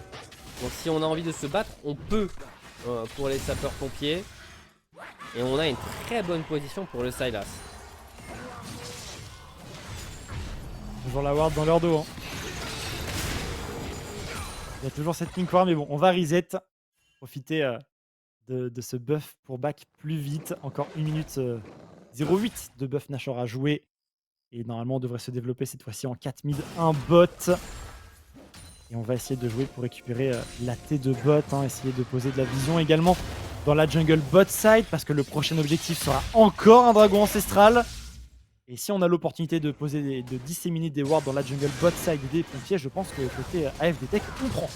Donc si on a envie de se battre, on peut pour les sapeurs-pompiers. Et on a une très bonne position pour le Sylas.
Toujours la ward dans leur dos. Il y a toujours cette pink ward, mais bon, on va reset. Profiter de ce buff pour back plus vite. Encore 1 minute 08 de buff Nashor à jouer. Et normalement, on devrait se développer cette fois-ci en 4 mid, 1 bot. Et on va essayer de jouer pour récupérer la T de bot. Essayer de poser de la vision également dans la jungle bot side. Parce que le prochain objectif sera encore un dragon ancestral. Et si on a l'opportunité de poser de disséminer des wards dans la jungle bot side des pompiers, je pense que côté AFDTech, on prend.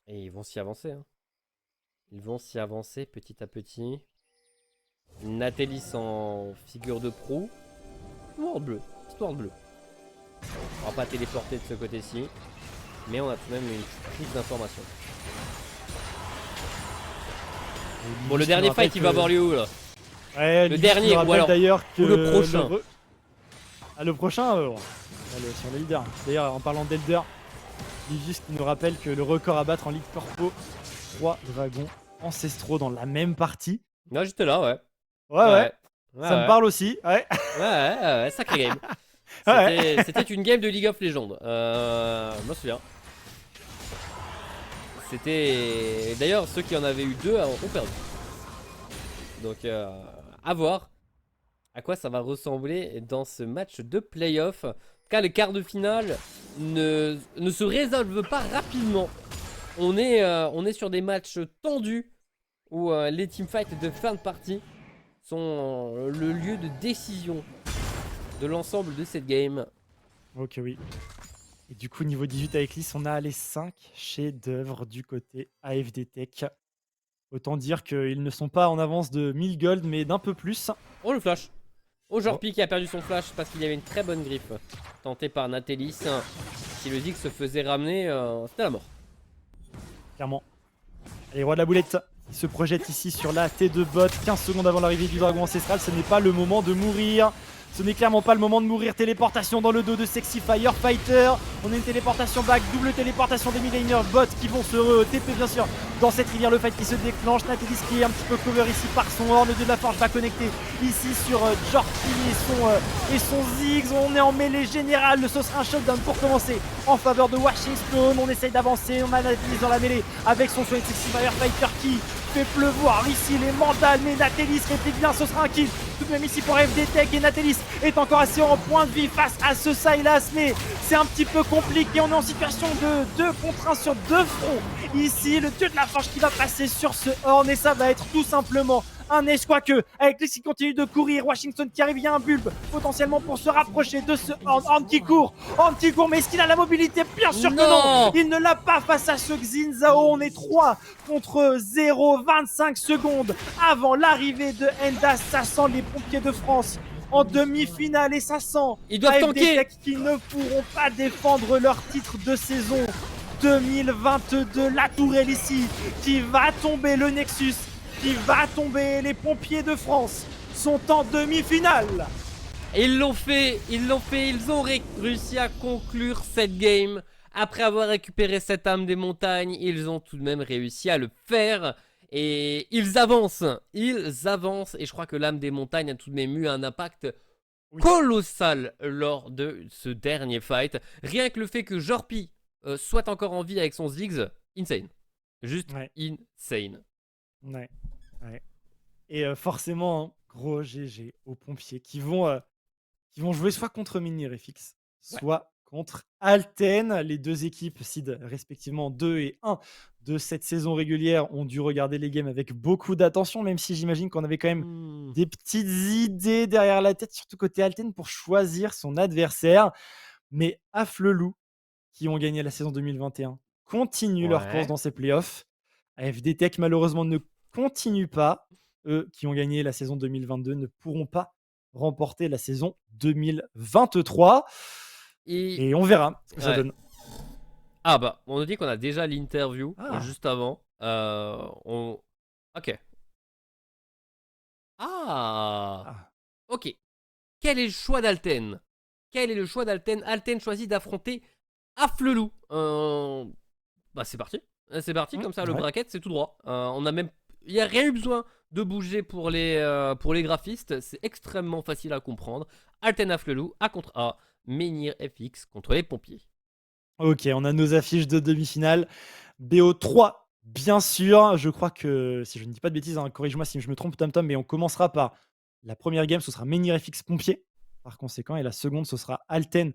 Et ils vont s'y avancer. Ils vont s'y avancer petit à petit. Natelis en figure de proue. Histoire bleu. Histoire bleue. On va pas téléporter de ce côté-ci. Mais on a tout de même une prise d'information. Bon, le dernier fight, il va avoir lieu où là?
Ouais,
le dernier, ou alors
d'ailleurs que
ou le prochain.
Le prochain, sur le leader. D'ailleurs, en parlant d'Elder, Livius qui nous rappelle que le record à battre en Ligue Corpo, 3 dragons ancestraux dans la même partie.
Non, j'étais là, ouais.
Ouais,
Ouais,
ça me parle aussi. Ouais.
Ouais, sacré game.
Ouais.
C'était une game de League of Legends. Je me souviens. C'était. D'ailleurs, ceux qui en avaient eu 2 ont perdu. Donc, à voir à quoi ça va ressembler dans ce match de playoff. Car les quarts de finale ne se résolvent pas rapidement. On est sur des matchs tendus où les teamfights de fin de partie sont le lieu de décision de l'ensemble de cette game.
Ok, oui. Et du coup, niveau 18 avec Lys, on a les 5 chefs-d'œuvre du côté AFD Tech. Autant dire qu'ils ne sont pas en avance de 1000 gold, mais d'un peu plus.
Oh, le flash. Oh, Jorpi qui a perdu son flash parce qu'il y avait une très bonne griffe tentée par Natelis. Si le Ziggs se faisait ramener, c'était la mort.
Clairement. Allez, roi de la boulette. Il se projette ici sur la T2 bot. 15 secondes avant l'arrivée du dragon ancestral. Ce n'est pas le moment de mourir. Ce n'est clairement pas le moment de mourir. Téléportation dans le dos de Sexy Firefighter. On a une téléportation back, double téléportation des midlaners bots qui vont se TP bien sûr dans cette rivière. Le fight qui se déclenche. Natelis qui est un petit peu cover ici par son horn. Le dieu de la forge va connecter ici sur Jorpi et son Ziggs. On est en mêlée générale. Ce sera un shutdown pour commencer en faveur de Washington. On essaye d'avancer. On a Natelis dans la mêlée avec son soin de Sexy Firefighter qui fait pleuvoir ici les mandales, mais Natelis réplique bien, ce sera un kill tout de même ici pour FD Tech et Natelis est encore assez en point de vie face à ce Sylas, mais c'est un petit peu compliqué, on est en situation de 2 contre 1 sur 2 fronts. Ici le dieu de la forge qui va passer sur ce horn et ça va être tout simplement un ace, quoique avec les qui continue de courir, Washington qui arrive, il y a un bulbe potentiellement pour se rapprocher de ce horn. Horn qui court, mais est-ce qu'il a la mobilité? Bien sûr que non, il ne l'a pas face à ce Xin Zhao. On est 3 contre 0, 25 secondes avant l'arrivée de Endas. Ça sent les pompiers de France en demi-finale et ça sent
Ils doivent tanker
Tech qui ne pourront pas défendre leur titre de saison 2022. La tourelle ici qui va tomber, le Nexus qui va tomber, les pompiers de France sont en demi-finale.
Ils l'ont fait, ils ont réussi à conclure cette game. Après avoir récupéré cette âme des montagnes, ils ont tout de même réussi à le faire. Et ils avancent, et je crois que l'âme des montagnes a tout de même eu un impact colossal lors de ce dernier fight. Rien que le fait que Jorpi soit encore en vie avec son Ziggs, insane. Juste insane.
Ouais. Et forcément, hein, gros GG aux pompiers qui vont jouer soit contre MiniRFX, soit contre Alten. Les deux équipes, seed respectivement 2 et 1 de cette saison régulière, ont dû regarder les games avec beaucoup d'attention, même si j'imagine qu'on avait quand même des petites idées derrière la tête, surtout côté Alten, pour choisir son adversaire. Mais Afflelou, qui ont gagné la saison 2021, continuent leur course dans ces playoffs. AFD Tech, malheureusement, ne continue pas. Eux, qui ont gagné la saison 2022, ne pourront pas remporter la saison 2023. Et on verra ce que ça donne.
Ah bah, on nous dit qu'on a déjà l'interview juste avant. Ok. Ok. Quel est le choix d'Alten? Alten choisit d'affronter Afflelou. Bah c'est parti. C'est parti, comme ça le bracket c'est tout droit. Il n'y a rien eu besoin de bouger pour les graphistes. C'est extrêmement facile à comprendre. Alten Afflelou A contre A. Menhir FX contre les pompiers.
Ok, on a nos affiches de demi-finale. BO3, bien sûr. Je crois que, si je ne dis pas de bêtises, hein, corrige-moi si je me trompe, Tom, mais on commencera par la première game, ce sera Menhir FX Pompier, par conséquent, et la seconde, ce sera Alten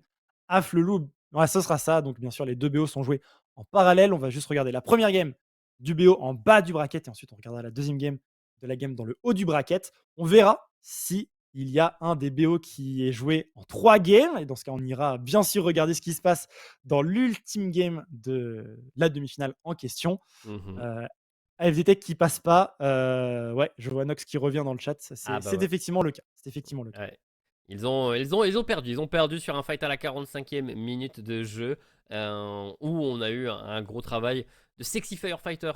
Afflelou. Ouais, ce sera ça. Donc, bien sûr, les deux BO sont joués en parallèle. On va juste regarder la première game du BO en bas du bracket, et ensuite, on regardera la deuxième game de la game dans le haut du bracket. On verra si il y a un des BO qui est joué en 3 games. Et dans ce cas, on ira bien sûr regarder ce qui se passe dans l'ultime game de la demi-finale en question. AFD Tech qui passe pas. Ouais, je vois Nox qui revient dans le chat. C'est effectivement le cas. C'est effectivement le cas.
Ouais. Ils ont perdu. Ils ont perdu sur un fight à la 45e minute de jeu où on a eu un gros travail de Sexy Firefighter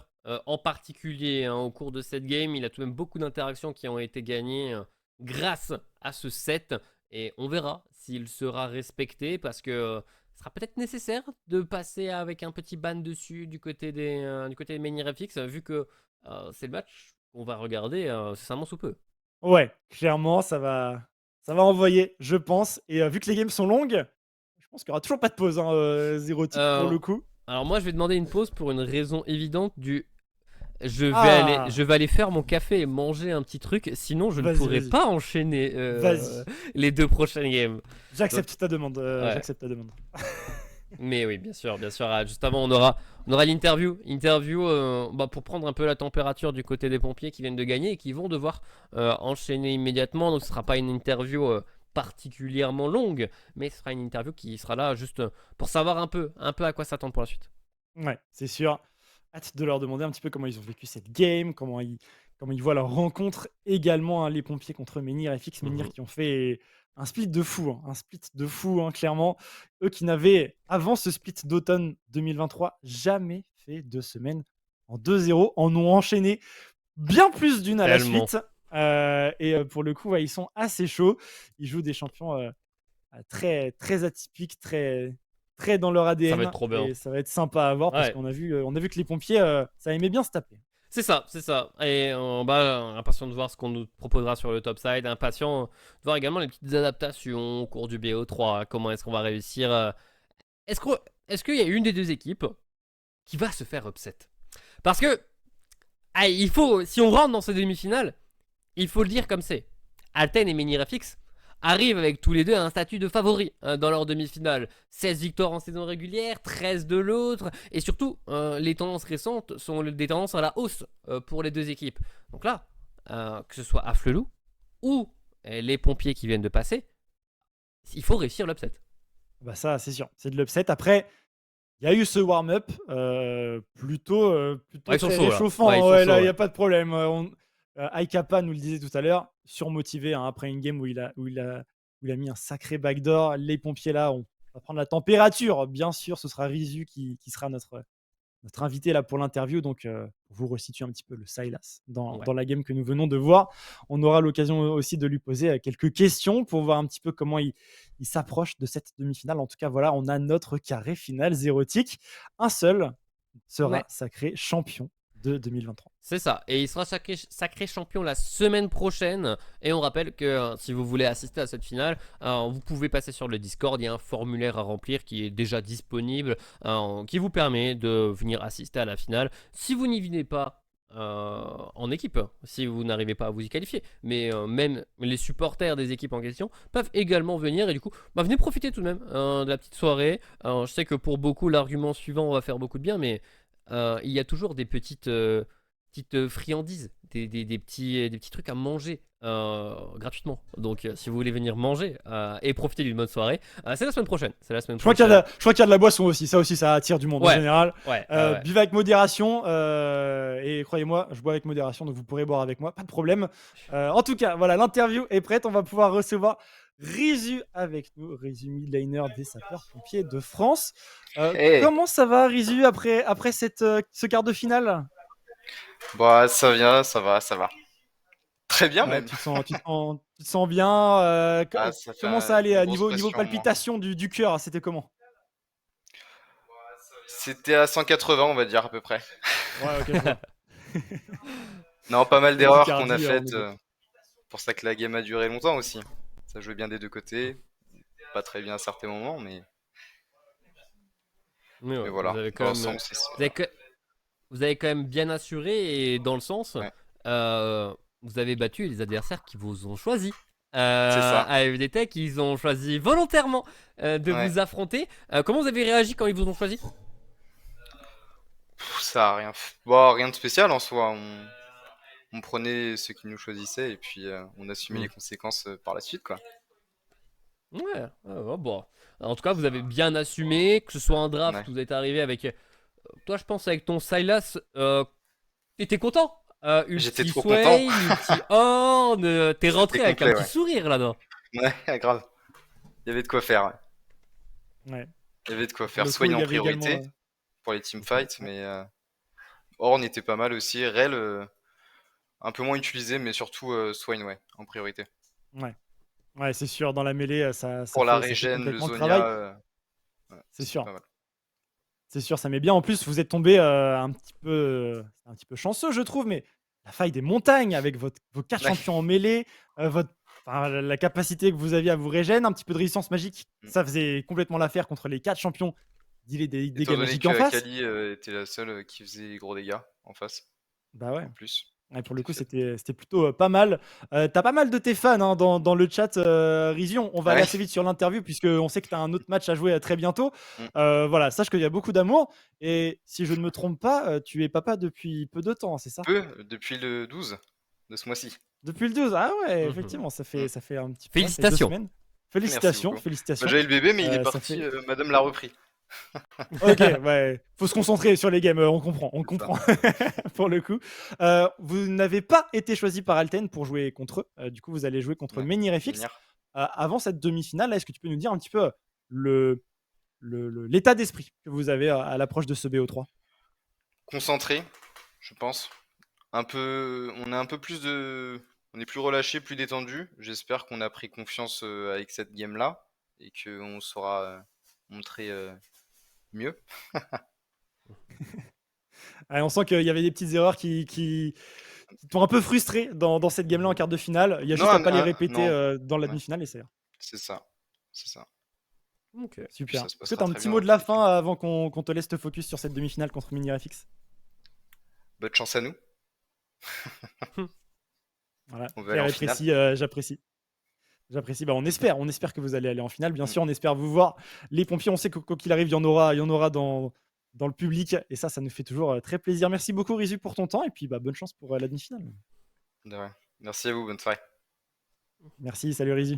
en particulier au cours de cette game. Il a tout de même beaucoup d'interactions qui ont été gagnées grâce à ce set. Et on verra s'il sera respecté parce que ce sera peut-être nécessaire de passer avec un petit ban dessus du côté des ManyRFX, vu que c'est le match qu'on va regarder incessamment sous peu.
Ouais, clairement, ça va envoyer, je pense. Et vu que les games sont longues, je pense qu'il y aura toujours pas de pause, hein, Zero Tick pour
Euh,
le coup.
alors moi je vais demander une pause pour une raison évidente du
Ah,
je vais aller faire mon café et manger un petit truc, sinon je ne
vas-y,
pourrai
vas-y,
pas enchaîner
vas-y.
les 2 prochaines games. Donc,
J'accepte ta demande.
ouais.
J'accepte ta demande.
Mais oui, bien sûr, bien sûr. Juste avant, on aura l'interview. Interview bah, pour prendre un peu la température du côté des pompiers qui viennent de gagner et qui vont devoir enchaîner immédiatement. Donc ce sera pas une interview particulièrement longue, mais ce sera une interview qui sera là juste pour savoir un peu à quoi s'attendre pour la suite.
Ouais, c'est sûr. Hâte de leur demander un petit peu comment ils ont vécu cette game, comment ils voient leur rencontre également, hein, les pompiers contre Menhir FX. Menhir
Mhm.
qui ont fait un split de fou, hein, un split de fou, hein, clairement. Eux qui n'avaient, avant ce split d'automne 2023, jamais fait 2 semaines en 2-0, en ont enchaîné bien plus d'une à la
Tellement.
suite. Pour le coup, ouais, ils sont assez chauds. Ils jouent des champions très, très atypiques, très, très dans leur
Ça va être
ADN.
trop bien.
Et ça va être sympa à voir parce
Ouais.
qu'on a vu que les pompiers, ça aimait bien se taper.
C'est ça, c'est ça. Et impatient de voir ce qu'on nous proposera sur le top side, impatient de voir également les petites adaptations au cours du BO3, comment est-ce qu'on va réussir. Est-ce que, est-ce qu'il y a une des deux équipes qui va se faire upset? Parce que, il faut, si on rentre dans ces demi-finales, il faut le dire comme c'est. Alten et Menirafix arrivent avec tous les deux à un statut de favori dans leur demi-finale. 16 victoires en saison régulière, 13 de l'autre. Et surtout, les tendances récentes sont des tendances à la hausse pour les deux équipes. Donc là, que ce soit Afflelou ou les pompiers qui viennent de passer, il faut réussir l'upset.
Bah ça, c'est sûr, c'est de l'upset. Après, il y a eu ce warm-up
Ouais,
plutôt
ils sont
très
chauds là. Ouais, ils
réchauffant.
sont
Ouais, là,
chauds,
il n'y
ouais.
a pas de problème. Aikapa nous le disait tout à l'heure, surmotivé, hein, après une game où il a mis un sacré backdoor. Les pompiers là, on va prendre la température. Bien sûr, ce sera Rizu qui sera notre invité là pour l'interview. Donc, pour vous resituer un petit peu le Silas dans,
Ouais.
dans la game que nous venons de voir, on aura l'occasion aussi de lui poser quelques questions pour voir un petit peu comment il s'approche de cette demi-finale. En tout cas, voilà, on a notre carré final zérotique. Un seul
Ouais.
sera sacré champion de 2023.
C'est ça, et il sera sacré champion la semaine prochaine. Et on rappelle que si vous voulez assister à cette finale, vous pouvez passer sur le Discord. Il y a un formulaire à remplir qui est déjà disponible, qui vous permet de venir assister à la finale. Si vous n'y venez pas en équipe, si vous n'arrivez pas à vous y qualifier, mais même les supporters des équipes en question peuvent également venir. Et du coup, venez profiter tout de même de la petite soirée. Je sais que pour beaucoup, l'argument suivant va faire beaucoup de bien, mais il y a toujours des petites friandises, des petits trucs à manger gratuitement. Donc, si vous voulez venir manger et profiter d'une bonne soirée, c'est la semaine prochaine. C'est la semaine
Je crois qu'il y a de
prochaine.
la, je crois qu'il y a de la boisson aussi. Ça aussi, ça attire du monde en
Ouais,
général.
ouais, ouais.
Buvez avec modération. Et croyez-moi, je bois avec modération, donc vous pourrez boire avec moi, pas de problème. En tout cas, voilà, l'interview est prête. On va pouvoir recevoir Rizu avec nous, Rizu midliner des sapeurs-pompiers de France.
Hey,
Comment ça va, Rizu, après ce quart de finale?
bah ça vient, ça va, ça va. Très bien
Ouais,
même.
tu te sens bien.
Ah, ça fait
Comment ça allait
une grosse
niveau
pression, moi.
palpitation du cœur? C'était comment?
C'était à 180, on va dire à peu près.
Ouais, ok, je vois.
Non, pas mal d'erreurs qu'on a
Tachycardie en
faites.
égo.
Pour ça que la game a duré longtemps aussi. Ça jouait bien des deux côtés. Pas très bien à certains moments, mais,
Mais
mais
ouais,
voilà. Dans l'ensemble, c'est
vous avez, que- vous avez quand même bien assuré et dans le sens,
ouais,
vous avez battu les adversaires qui vous ont choisi.
c'est ça.
À FD Tech, ils ont choisi volontairement de
Ouais.
vous affronter. Comment vous avez réagi quand ils vous ont choisi?
Ça a rien, bon, rien de spécial en soi. On prenait ceux qui nous choisissaient et puis on assumait
Hmm.
les conséquences par la suite, quoi.
Ouais, bon. En tout cas, vous avez bien assumé, que ce soit un draft,
Ouais.
vous êtes arrivé avec. Toi, je pense avec ton Silas, t'étais content.
J'étais
Ulti
trop content.
Swain, Ulti Horn, t'es
C'était
rentré avec un
complet,
petit
ouais.
sourire là-dedans.
Ouais, grave. Il y avait de quoi faire, ouais.
Ouais.
Il y avait de quoi
Pour
faire.
le coup,
Swain
il y
en
avait également.
priorité pour les
Ok,
teamfights,
ouais.
mais Horn était pas mal aussi. Rel, un peu moins utilisé, mais surtout Swain, ouais, en priorité.
Ouais. Ouais, c'est sûr, dans la mêlée, ça
Pour la
fait
régène, le
complètement le travail.
Zonia, ouais,
C'est
c'était
sûr.
pas mal.
C'est sûr, ça met bien. En plus, vous êtes tombé un petit peu chanceux, je trouve, mais la faille des montagnes avec vos 4
Ouais.
champions en mêlée, la capacité que vous aviez à vous régène, un petit peu de résistance magique,
Mmh.
ça faisait complètement l'affaire contre les 4 champions des
Étant
dégâts
donné
magiques en
que
face.
Akali était la seule qui faisait des gros dégâts en face,
Bah ouais.
en plus,
Ouais, pour le
c'était
coup,
faible.
c'était plutôt pas mal. Tu pas mal de tes fans hein, dans le chat, Rizion. On va aller
Ouais.
assez vite sur l'interview, puisqu'on sait que tu as un autre match à jouer très bientôt.
Mmh.
Voilà, sache qu'il y a beaucoup d'amour. Et si je ne me trompe pas, tu es papa depuis peu de temps, c'est ça?
Depuis le 12 de ce mois-ci.
Depuis le 12? Ah ouais,
Mhm.
effectivement,
Mmh.
ça fait un petit peu, ça fait 2
Félicitations.
semaines.
Merci
Félicitations,
beaucoup. Bah,
félicitations.
j'avais le bébé, mais il est
Ça
parti,
fait
madame l'a repris.
OK, ouais, faut se concentrer sur les games, on comprend, on
C'est ça.
comprend pour le coup. Vous n'avez pas été choisi par Alten pour jouer contre eux. Du coup, vous allez jouer contre
Ouais,
Menhir-FX.
Menhir.
Avant cette demi-finale, là, est-ce que tu peux nous dire un petit peu, l'état d'esprit que vous avez à l'approche de ce BO3?
Concentré, je pense. On a un peu plus de on est plus relâché, plus détendu. J'espère qu'on a pris confiance, avec cette game-là et qu'on saura, montrer, mieux.
Ah, on sent qu'il y avait des petites erreurs qui t'ont un peu frustré dans cette game-là en quart de finale. Il y a
Non,
juste à pas les répéter,
non,
dans la
ouais,
demi-finale et ça ira.
c'est ça, c'est ça.
Ok.
Puis
Super.
ça se
Est-ce que
passera
tu as un
très
petit
bien
mot
dans
de
tous
la
les cas.
fin avant qu'on te laisse te focus sur cette demi-finale contre Menhir-FX?
Bonne chance à nous,
Voilà,
on va aller
clair
en
et
finale.
précis, j'apprécie. J'apprécie. Bah, on espère que vous allez aller en finale. Bien
Mmh.
sûr, on espère vous voir. Les pompiers, on sait que quoi qu'il arrive, il y en aura dans le public. Et ça nous fait toujours très plaisir. Merci beaucoup, Rizu, pour ton temps. Et puis, bah, bonne chance pour la demi-finale.
De rien. Merci à vous, bonne soirée.
Merci, salut, Rizu.